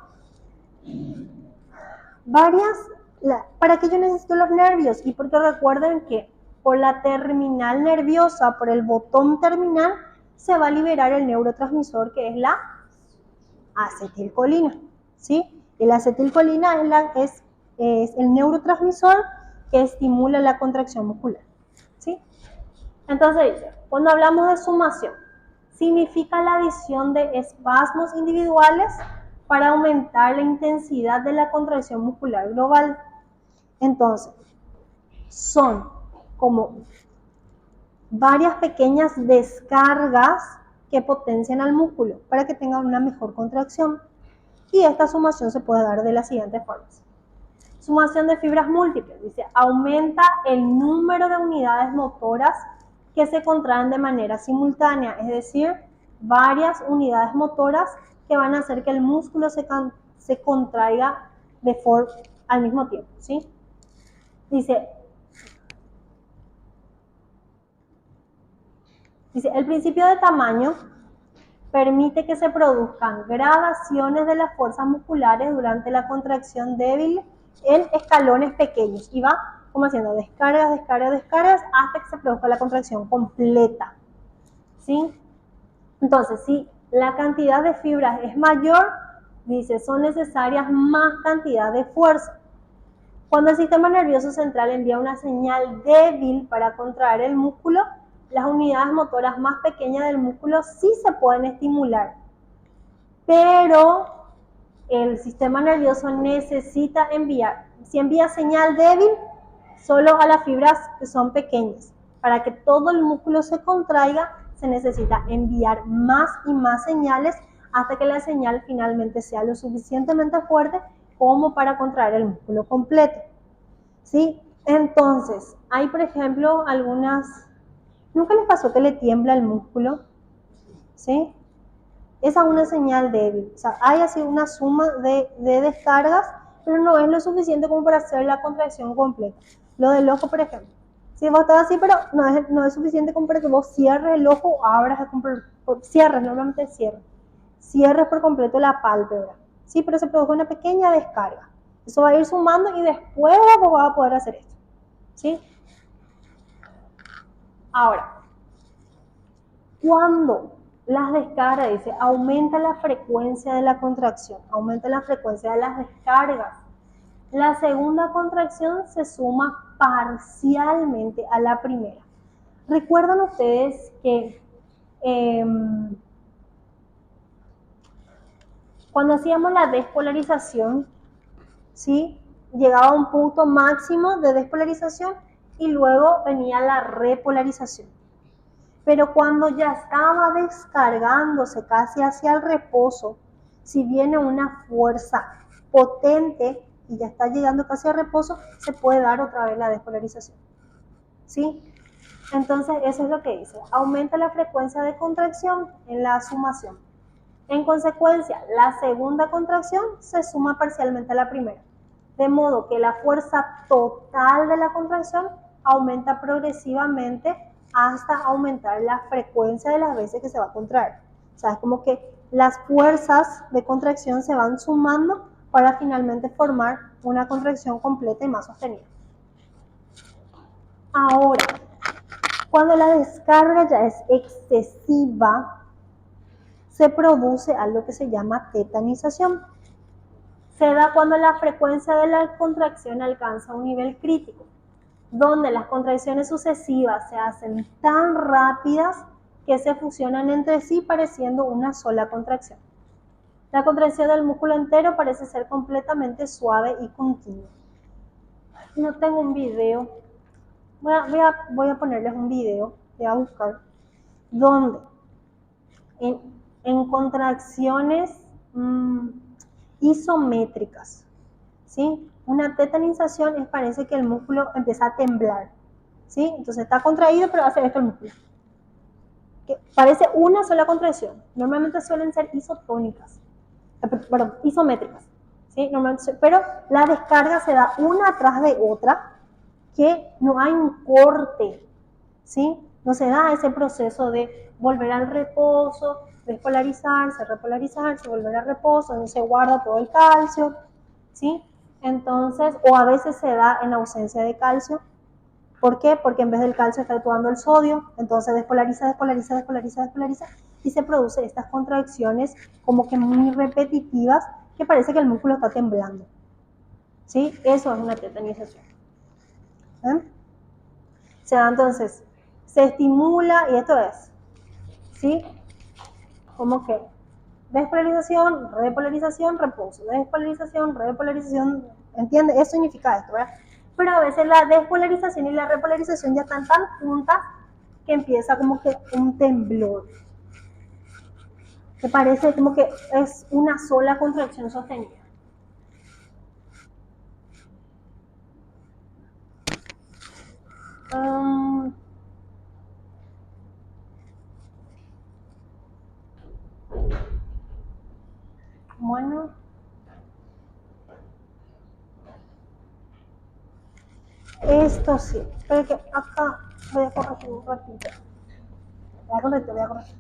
¿para qué yo necesito los nervios? Y porque recuerden que por la terminal nerviosa, por el botón terminal, se va a liberar el neurotransmisor que es la acetilcolina, ¿sí? Y la acetilcolina es el neurotransmisor que estimula la contracción muscular, ¿sí? Entonces dice, cuando hablamos de sumación, significa la adición de espasmos individuales para aumentar la intensidad de la contracción muscular global. Entonces, son como varias pequeñas descargas que potencian al músculo para que tenga una mejor contracción. Y esta sumación se puede dar de las siguientes formas. Sumación de fibras múltiples, dice, aumenta el número de unidades motoras que se contraen de manera simultánea, es decir, varias unidades motoras que van a hacer que el músculo se contraiga al mismo tiempo, ¿sí? Dice, el principio de tamaño permite que se produzcan gradaciones de las fuerzas musculares durante la contracción débil en escalones pequeños y va como haciendo descargas, descargas, descargas hasta que se produzca la contracción completa, ¿sí? Entonces, si la cantidad de fibras es mayor, dice, son necesarias más cantidad de fuerza. Cuando el sistema nervioso central envía una señal débil para contraer el músculo, las unidades motoras más pequeñas del músculo sí se pueden estimular, pero el sistema nervioso necesita si envía señal débil, solo a las fibras que son pequeñas. Para que todo el músculo se contraiga, se necesita enviar más y más señales hasta que la señal finalmente sea lo suficientemente fuerte como para contraer el músculo completo, ¿sí? Entonces, hay por ejemplo ¿nunca les pasó que le tiembla el músculo? ¿Sí? Esa es una señal débil. O sea, hay así una suma de descargas, pero no es lo suficiente como para hacer la contracción completa. Lo del ojo, por ejemplo. Si vos estás así, pero no es suficiente como para que vos cierres el ojo o abras, normalmente cierres por completo la pálpebra. Sí, pero se produce una pequeña descarga. Eso va a ir sumando y después vos vas a poder hacer esto, ¿sí? Ahora, cuando las descargas, dice, aumenta la frecuencia de la contracción, aumenta la frecuencia de las descargas. La segunda contracción se suma parcialmente a la primera. ¿Recuerdan ustedes que cuando hacíamos la despolarización, ¿sí?, llegaba a un punto máximo de despolarización y luego venía la repolarización? Pero cuando ya estaba descargándose casi hacia el reposo, si viene una fuerza potente y ya está llegando casi al reposo, se puede dar otra vez la despolarización, ¿sí? Entonces eso es lo que dice, aumenta la frecuencia de contracción en la sumación. En consecuencia, la segunda contracción se suma parcialmente a la primera, de modo que la fuerza total de la contracción aumenta progresivamente hasta aumentar la frecuencia de las veces que se va a contraer. O sea, es como que las fuerzas de contracción se van sumando para finalmente formar una contracción completa y más sostenida. Ahora, cuando la descarga ya es excesiva, se produce algo que se llama tetanización. Se da cuando la frecuencia de la contracción alcanza un nivel crítico, donde las contracciones sucesivas se hacen tan rápidas que se fusionan entre sí pareciendo una sola contracción. La contracción del músculo entero parece ser completamente suave y continua. No tengo un video. Voy a ponerles un video, voy a buscar, donde en contracciones isométricas, ¿sí? Una tetanización parece que el músculo empieza a temblar, ¿sí? Entonces está contraído, pero hace esto el músculo. Que parece una sola contracción. Normalmente suelen ser isotónicas, isométricas, ¿sí? Normalmente, pero la descarga se da una atrás de otra, que no hay un corte, ¿sí? No se da ese proceso de volver al reposo, despolarizarse, repolarizarse, volver al reposo, no se guarda todo el calcio, ¿sí? Entonces, o a veces se da en ausencia de calcio. ¿Por qué? Porque en vez del calcio está actuando el sodio, entonces despolariza y se produce estas contracciones como que muy repetitivas que parece que el músculo está temblando, ¿sí? Eso es una tetanización. ¿Eh? O sea, entonces, se estimula, y esto es, ¿sí? Como que despolarización, repolarización, reposo, despolarización, repolarización, ¿entiende? Eso significa esto, ¿verdad? Pero a veces la despolarización y la repolarización ya están tan juntas que empieza como que un temblor. Que parece como que es una sola contracción sostenida. Bueno. Esto sí. Pero que acá voy a corregir un ratito. Voy a corregir.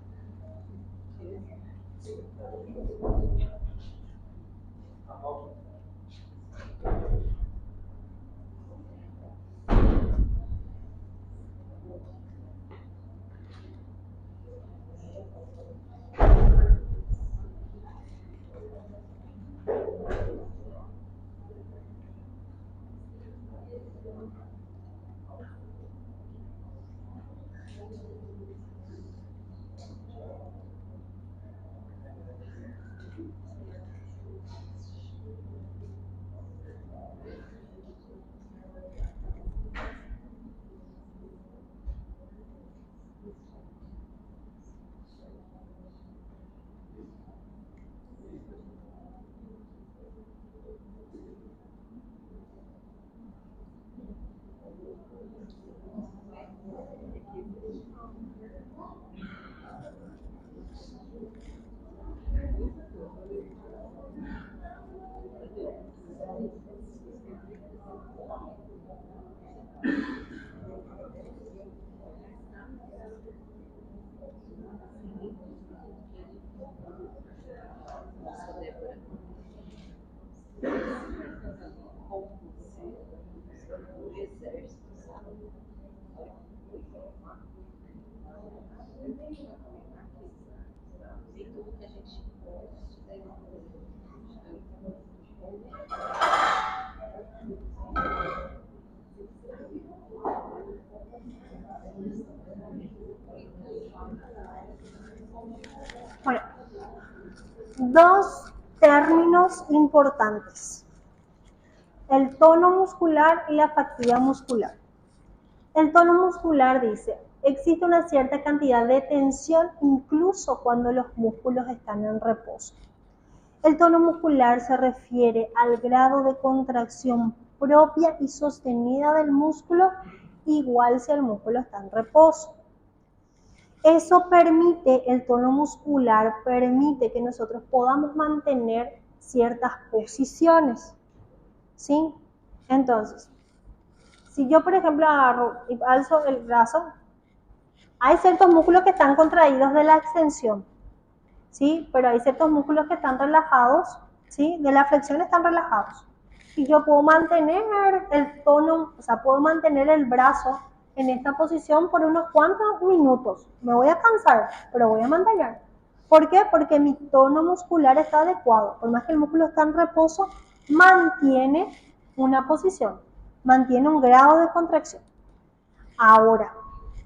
Bueno, dos términos importantes: el tono muscular y la fatiga muscular. El tono muscular dice, existe una cierta cantidad de tensión incluso cuando los músculos están en reposo. El tono muscular se refiere al grado de contracción propia y sostenida del músculo, igual si el músculo está en reposo. Eso permite, el tono muscular permite que nosotros podamos mantener ciertas posiciones, ¿sí? Entonces, si yo, por ejemplo, agarro y alzo el brazo, Hay ciertos músculos que están contraídos de la extensión, ¿sí? Pero hay ciertos músculos que están relajados, ¿sí? De la flexión están relajados. Y yo puedo mantener el tono, o sea, puedo mantener el brazo en esta posición por unos cuantos minutos. Me voy a cansar, pero voy a mantener. ¿Por qué? Porque mi tono muscular está adecuado. Por más que el músculo está en reposo, mantiene una posición, mantiene un grado de contracción. Ahora,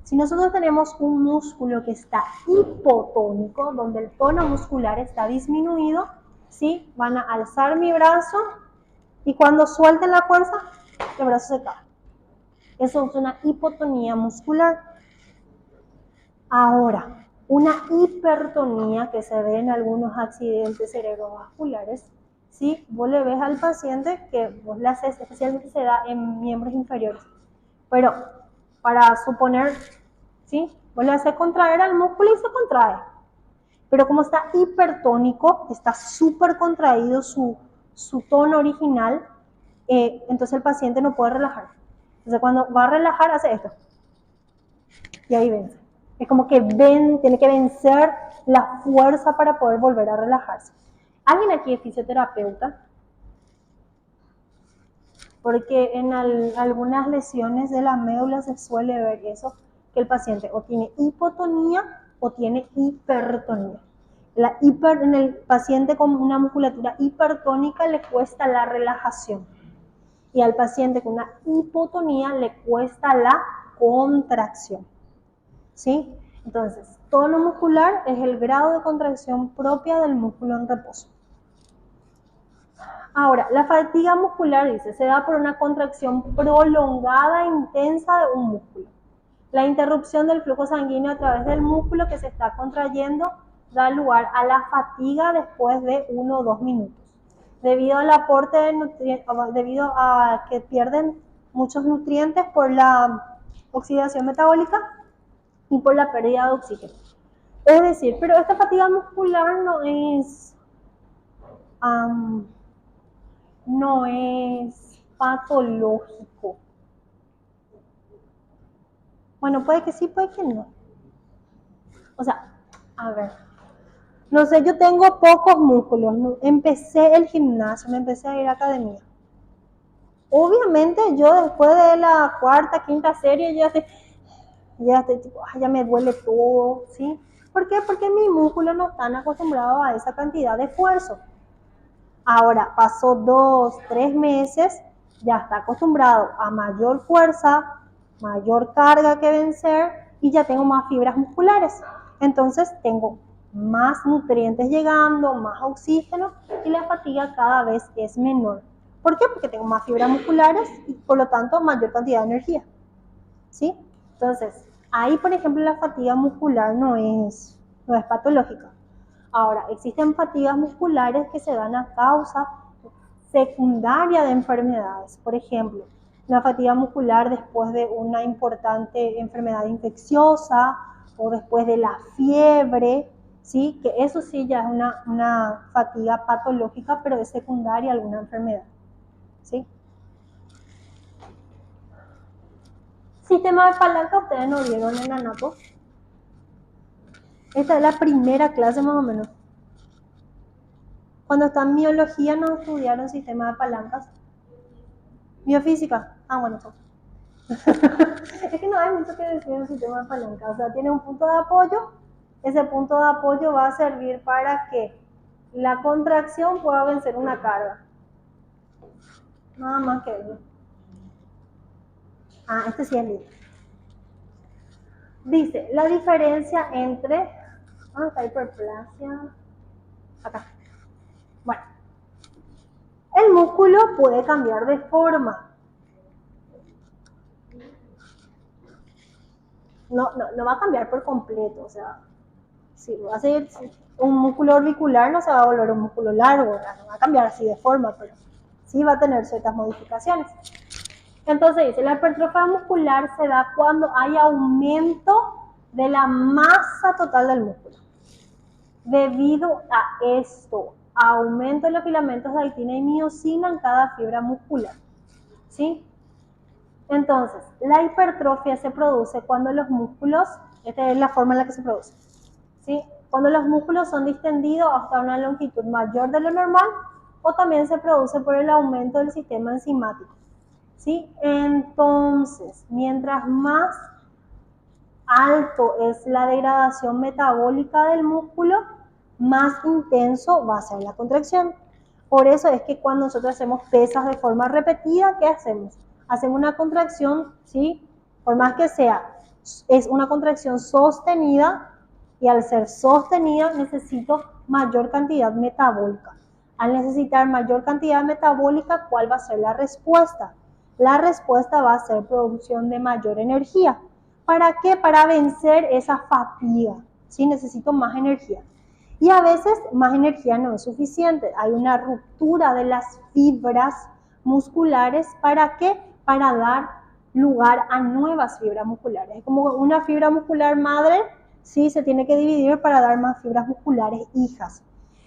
si nosotros tenemos un músculo que está hipotónico, donde el tono muscular está disminuido, ¿sí? Van a alzar mi brazo y cuando suelten la fuerza, el brazo se cae. Eso es una hipotonía muscular. Ahora, una hipertonía que se ve en algunos accidentes cerebrovasculares, ¿sí? Vos le ves al paciente que vos le haces, especialmente se da en miembros inferiores. Pero, para suponer, ¿sí? Vos le haces contraer al músculo y se contrae. Pero como está hipertónico, está súper contraído su tono original, entonces el paciente no puede relajar. Entonces cuando va a relajar, hace esto. Y ahí vence. Es como que tiene que vencer la fuerza para poder volver a relajarse. ¿Alguien aquí es fisioterapeuta? Porque en algunas lesiones de la médula se suele ver eso, que el paciente o tiene hipotonía o tiene hipertonía. En el paciente con una musculatura hipertónica le cuesta la relajación. Y al paciente con una hipotonía le cuesta la contracción. ¿Sí? Entonces, tono muscular es el grado de contracción propia del músculo en reposo. Ahora, la fatiga muscular, dice, se da por una contracción prolongada e intensa de un músculo. La interrupción del flujo sanguíneo a través del músculo que se está contrayendo da lugar a la fatiga después de 1 o 2 minutos. Debido al aporte de nutrientes, debido a que pierden muchos nutrientes por la oxidación metabólica y por la pérdida de oxígeno. Es decir, pero esta fatiga muscular no es patológico. Bueno, puede que sí, puede que no. O sea, a ver, no sé, yo tengo pocos músculos, ¿no? Empecé el gimnasio, me empecé a ir a academia. Obviamente yo después de la cuarta, quinta serie ya estoy tipo, ya me duele todo, ¿sí? ¿Por qué? Porque mis músculos no están acostumbrados a esa cantidad de esfuerzo. Ahora, pasó 2, 3 meses, ya está acostumbrado a mayor fuerza, mayor carga que vencer y ya tengo más fibras musculares. Entonces tengo más nutrientes llegando, más oxígeno y la fatiga cada vez es menor. ¿Por qué? Porque tengo más fibras musculares y por lo tanto mayor cantidad de energía. ¿Sí? Entonces, ahí por ejemplo la fatiga muscular no es patológica. Ahora, existen fatigas musculares que se dan a causa secundaria de enfermedades. Por ejemplo, la fatiga muscular después de una importante enfermedad infecciosa o después de la fiebre, ¿sí? Que eso sí ya es una fatiga patológica, pero es secundaria a alguna enfermedad. ¿Sí? Sistema de palanca, ustedes no vieron en ANAPO. Esta es la primera clase más o menos. Cuando está en biología nos estudiaron sistema de palancas. Biofísica. Bueno, eso. Es que no hay mucho que decir en el sistema de palanca. O sea, tiene un punto de apoyo. Ese punto de apoyo va a servir para que la contracción pueda vencer una carga. Nada más que eso. Este sí es lindo. Dice, la diferencia entre... está hiperplasia. Acá. Bueno. El músculo puede cambiar de forma. No va a cambiar por completo, o sea, si va a ser un músculo orbicular no se va a volver un músculo largo, no va a cambiar así de forma, pero sí va a tener ciertas modificaciones. Entonces dice, la hipertrofia muscular se da cuando hay aumento de la masa total del músculo. Debido a esto, aumento de los filamentos de actina y miosina en cada fibra muscular, ¿sí? Entonces, la hipertrofia se produce cuando los músculos Esta es la forma en la que se produce. ¿Sí? Cuando los músculos son distendidos hasta una longitud mayor de lo normal, o también se produce por el aumento del sistema enzimático. ¿Sí? Entonces, mientras más alto es la degradación metabólica del músculo, más intenso va a ser la contracción. Por eso es que cuando nosotros hacemos pesas de forma repetida, ¿qué hacemos? Hacemos una contracción, ¿sí? Por más que sea, es una contracción sostenida, y al ser sostenida necesito mayor cantidad metabólica. Al necesitar mayor cantidad metabólica, ¿cuál va a ser la respuesta? La respuesta va a ser producción de mayor energía. ¿Para qué? Para vencer esa fatiga. ¿Sí? Necesito más energía. Y a veces más energía no es suficiente. Hay una ruptura de las fibras musculares. ¿Para qué? Para dar lugar a nuevas fibras musculares. Es como una fibra muscular madre, ¿sí? Se tiene que dividir para dar más fibras musculares hijas.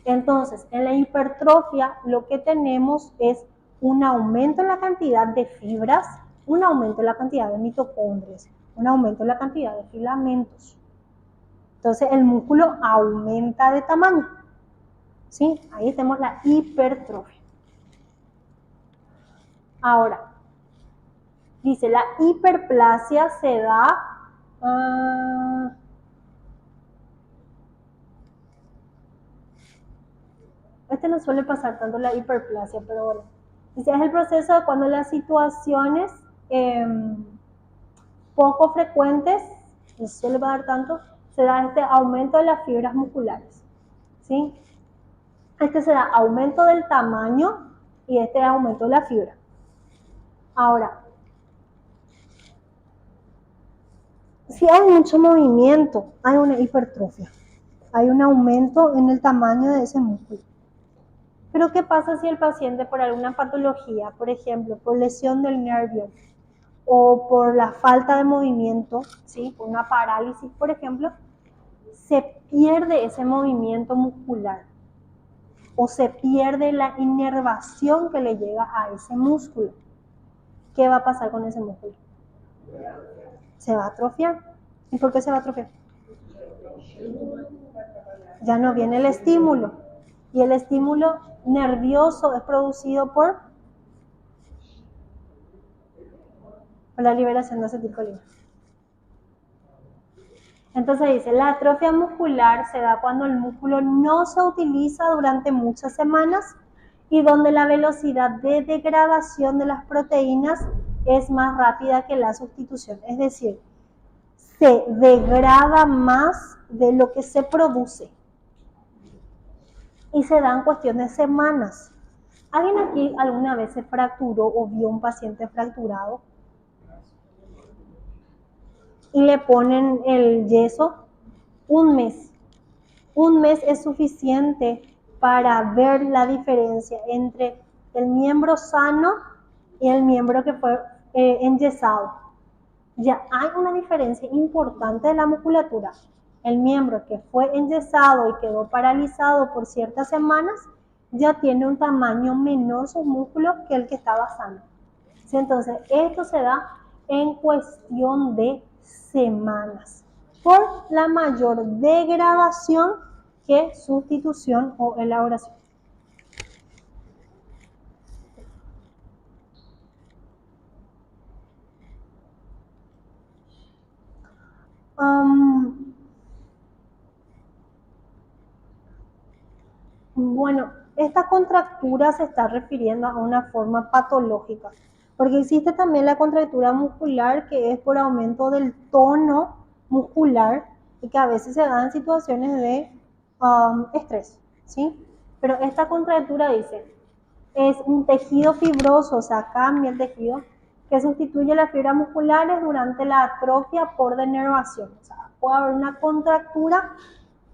Entonces, en la hipertrofia lo que tenemos es un aumento en la cantidad de fibras, un aumento en la cantidad de mitocondrias, un aumento en la cantidad de filamentos. Entonces el músculo aumenta de tamaño. ¿Sí? Ahí tenemos la hipertrofia. Ahora, dice, la hiperplasia se da... no suele pasar tanto la hiperplasia, pero bueno. Dice, es el proceso de cuando las situaciones poco frecuentes, no suele pasar tanto, se da este aumento de las fibras musculares. ¿Sí? Este se da aumento del tamaño y este es aumento de la fibra. Ahora, si hay mucho movimiento, hay una hipertrofia. Hay un aumento en el tamaño de ese músculo. Pero ¿qué pasa si el paciente por alguna patología, por ejemplo, por lesión del nervio o por la falta de movimiento, ¿sí? Por una parálisis, por ejemplo, se pierde ese movimiento muscular o se pierde la inervación que le llega a ese músculo? ¿Qué va a pasar con ese músculo? Se va a atrofiar. ¿Y por qué se va a atrofiar? Ya no viene el estímulo. Y el estímulo nervioso es producido por la liberación de acetilcolina. Entonces dice, la atrofia muscular se da cuando el músculo no se utiliza durante muchas semanas y donde la velocidad de degradación de las proteínas es más rápida que la sustitución. Es decir, se degrada más de lo que se produce. Y se da en cuestión de semanas. ¿Alguien aquí alguna vez se fracturó o vio un paciente fracturado? Y le ponen el yeso un mes. Un mes es suficiente para ver la diferencia entre el miembro sano y el miembro que fue enyesado. Ya hay una diferencia importante de la musculatura. El miembro que fue enyesado y quedó paralizado por ciertas semanas ya tiene un tamaño menor sus músculos que el que estaba sano. ¿Sí? Entonces, esto se da en cuestión de semanas por la mayor degradación que sustitución o elaboración. Bueno, esta contractura se está refiriendo a una forma patológica, porque existe también la contractura muscular que es por aumento del tono muscular y que a veces se da en situaciones de estrés, ¿sí? Pero esta contractura dice, es un tejido fibroso, o sea, cambia el tejido, que sustituye las fibras musculares durante la atrofia por denervación. O sea, puede haber una contractura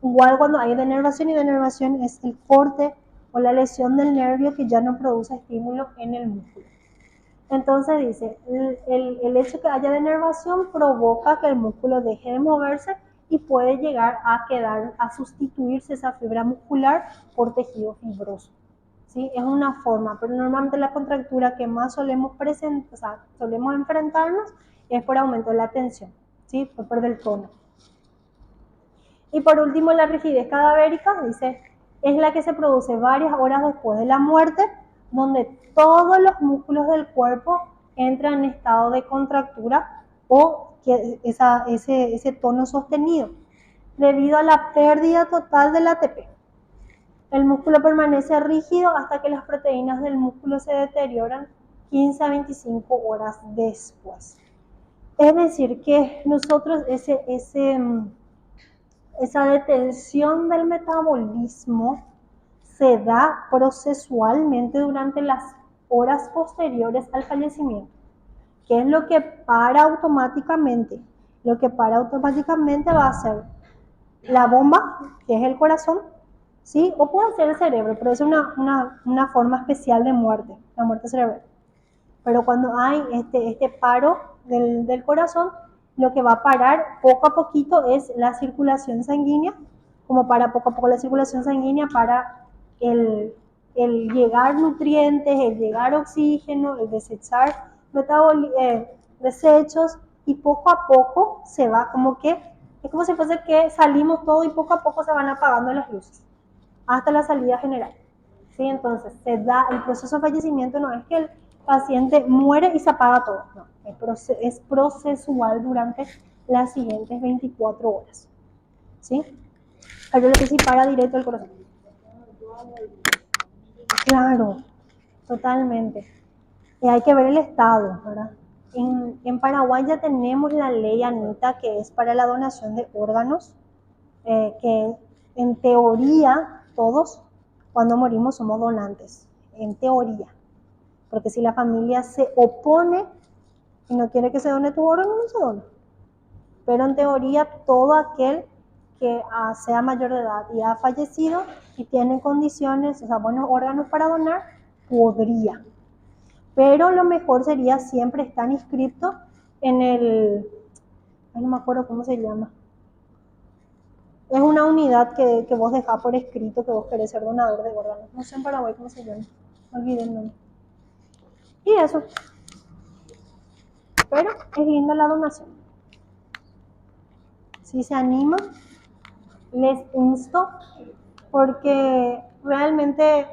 igual cuando hay denervación, y denervación es el corte o la lesión del nervio que ya no produce estímulo en el músculo. Entonces dice, el hecho que haya denervación provoca que el músculo deje de moverse y puede llegar a sustituirse esa fibra muscular por tejido fibroso. ¿Sí? Es una forma, pero normalmente la contractura que más solemos enfrentarnos es por aumento de la tensión, ¿sí? Por perder el tono. Y por último, la rigidez cadavérica, dice, es la que se produce varias horas después de la muerte, donde todos los músculos del cuerpo entran en estado de contractura o que ese tono sostenido, debido a la pérdida total del ATP. El músculo permanece rígido hasta que las proteínas del músculo se deterioran 15 a 25 horas después. Es decir, que nosotros esa detención del metabolismo se da procesualmente durante las horas posteriores al fallecimiento. ¿Qué es lo que para automáticamente? Lo que para automáticamente va a ser la bomba, que es el corazón, ¿sí? O puede ser el cerebro, pero es una forma especial de muerte, la muerte cerebral. Pero cuando hay este paro del corazón, lo que va a parar poco a poquito es la circulación sanguínea, como para poco a poco la circulación sanguínea para el llegar nutrientes, el llegar oxígeno, el desechar desechos, y poco a poco se va como que, es como si fuese que salimos todo y poco a poco se van apagando las luces, hasta la salida general. ¿Sí? Entonces, se da el proceso de fallecimiento, no es que el paciente muere y se apaga todo, no, es procesual durante las siguientes 24 horas. ¿Sí? Pero lo que sí para directo el corazón. Claro, totalmente. Y hay que ver el estado, ¿verdad? En Paraguay ya tenemos la ley, Anita, que es para la donación de órganos, que en teoría todos cuando morimos somos donantes, en teoría. Porque si la familia se opone y no quiere que se done tu órgano, no se dona. Pero en teoría todo aquel que sea mayor de edad y ha fallecido y tiene condiciones, o sea, buenos órganos para donar, podría. Pero lo mejor sería siempre estar inscrito en no me acuerdo cómo se llama. Es una unidad que vos dejás por escrito que vos querés ser donador de órganos. No sé en Paraguay cómo se llama. Olvidé el nombre. Y eso. Pero es linda la donación. Si se animan, les insto, porque realmente,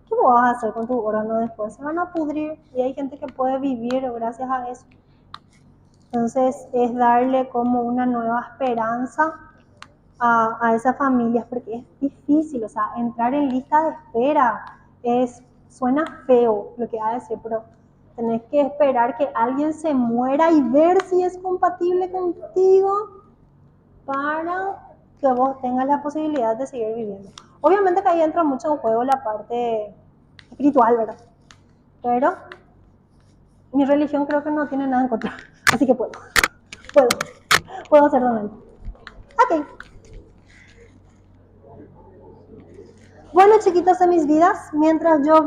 ¿qué vos vas a hacer con tu órgano después? Se van a pudrir y hay gente que puede vivir gracias a eso. Entonces es darle como una nueva esperanza a esas familias, porque es difícil, o sea, entrar en lista de espera suena feo lo que va a decir, pero tenés que esperar que alguien se muera y ver si es compatible contigo para que vos tengas la posibilidad de seguir viviendo. Obviamente que ahí entra mucho en juego la parte espiritual, ¿verdad? Pero mi religión creo que no tiene nada en contra, así que puedo hacer donante. Ok. Bueno, chiquitos de mis vidas, mientras yo voy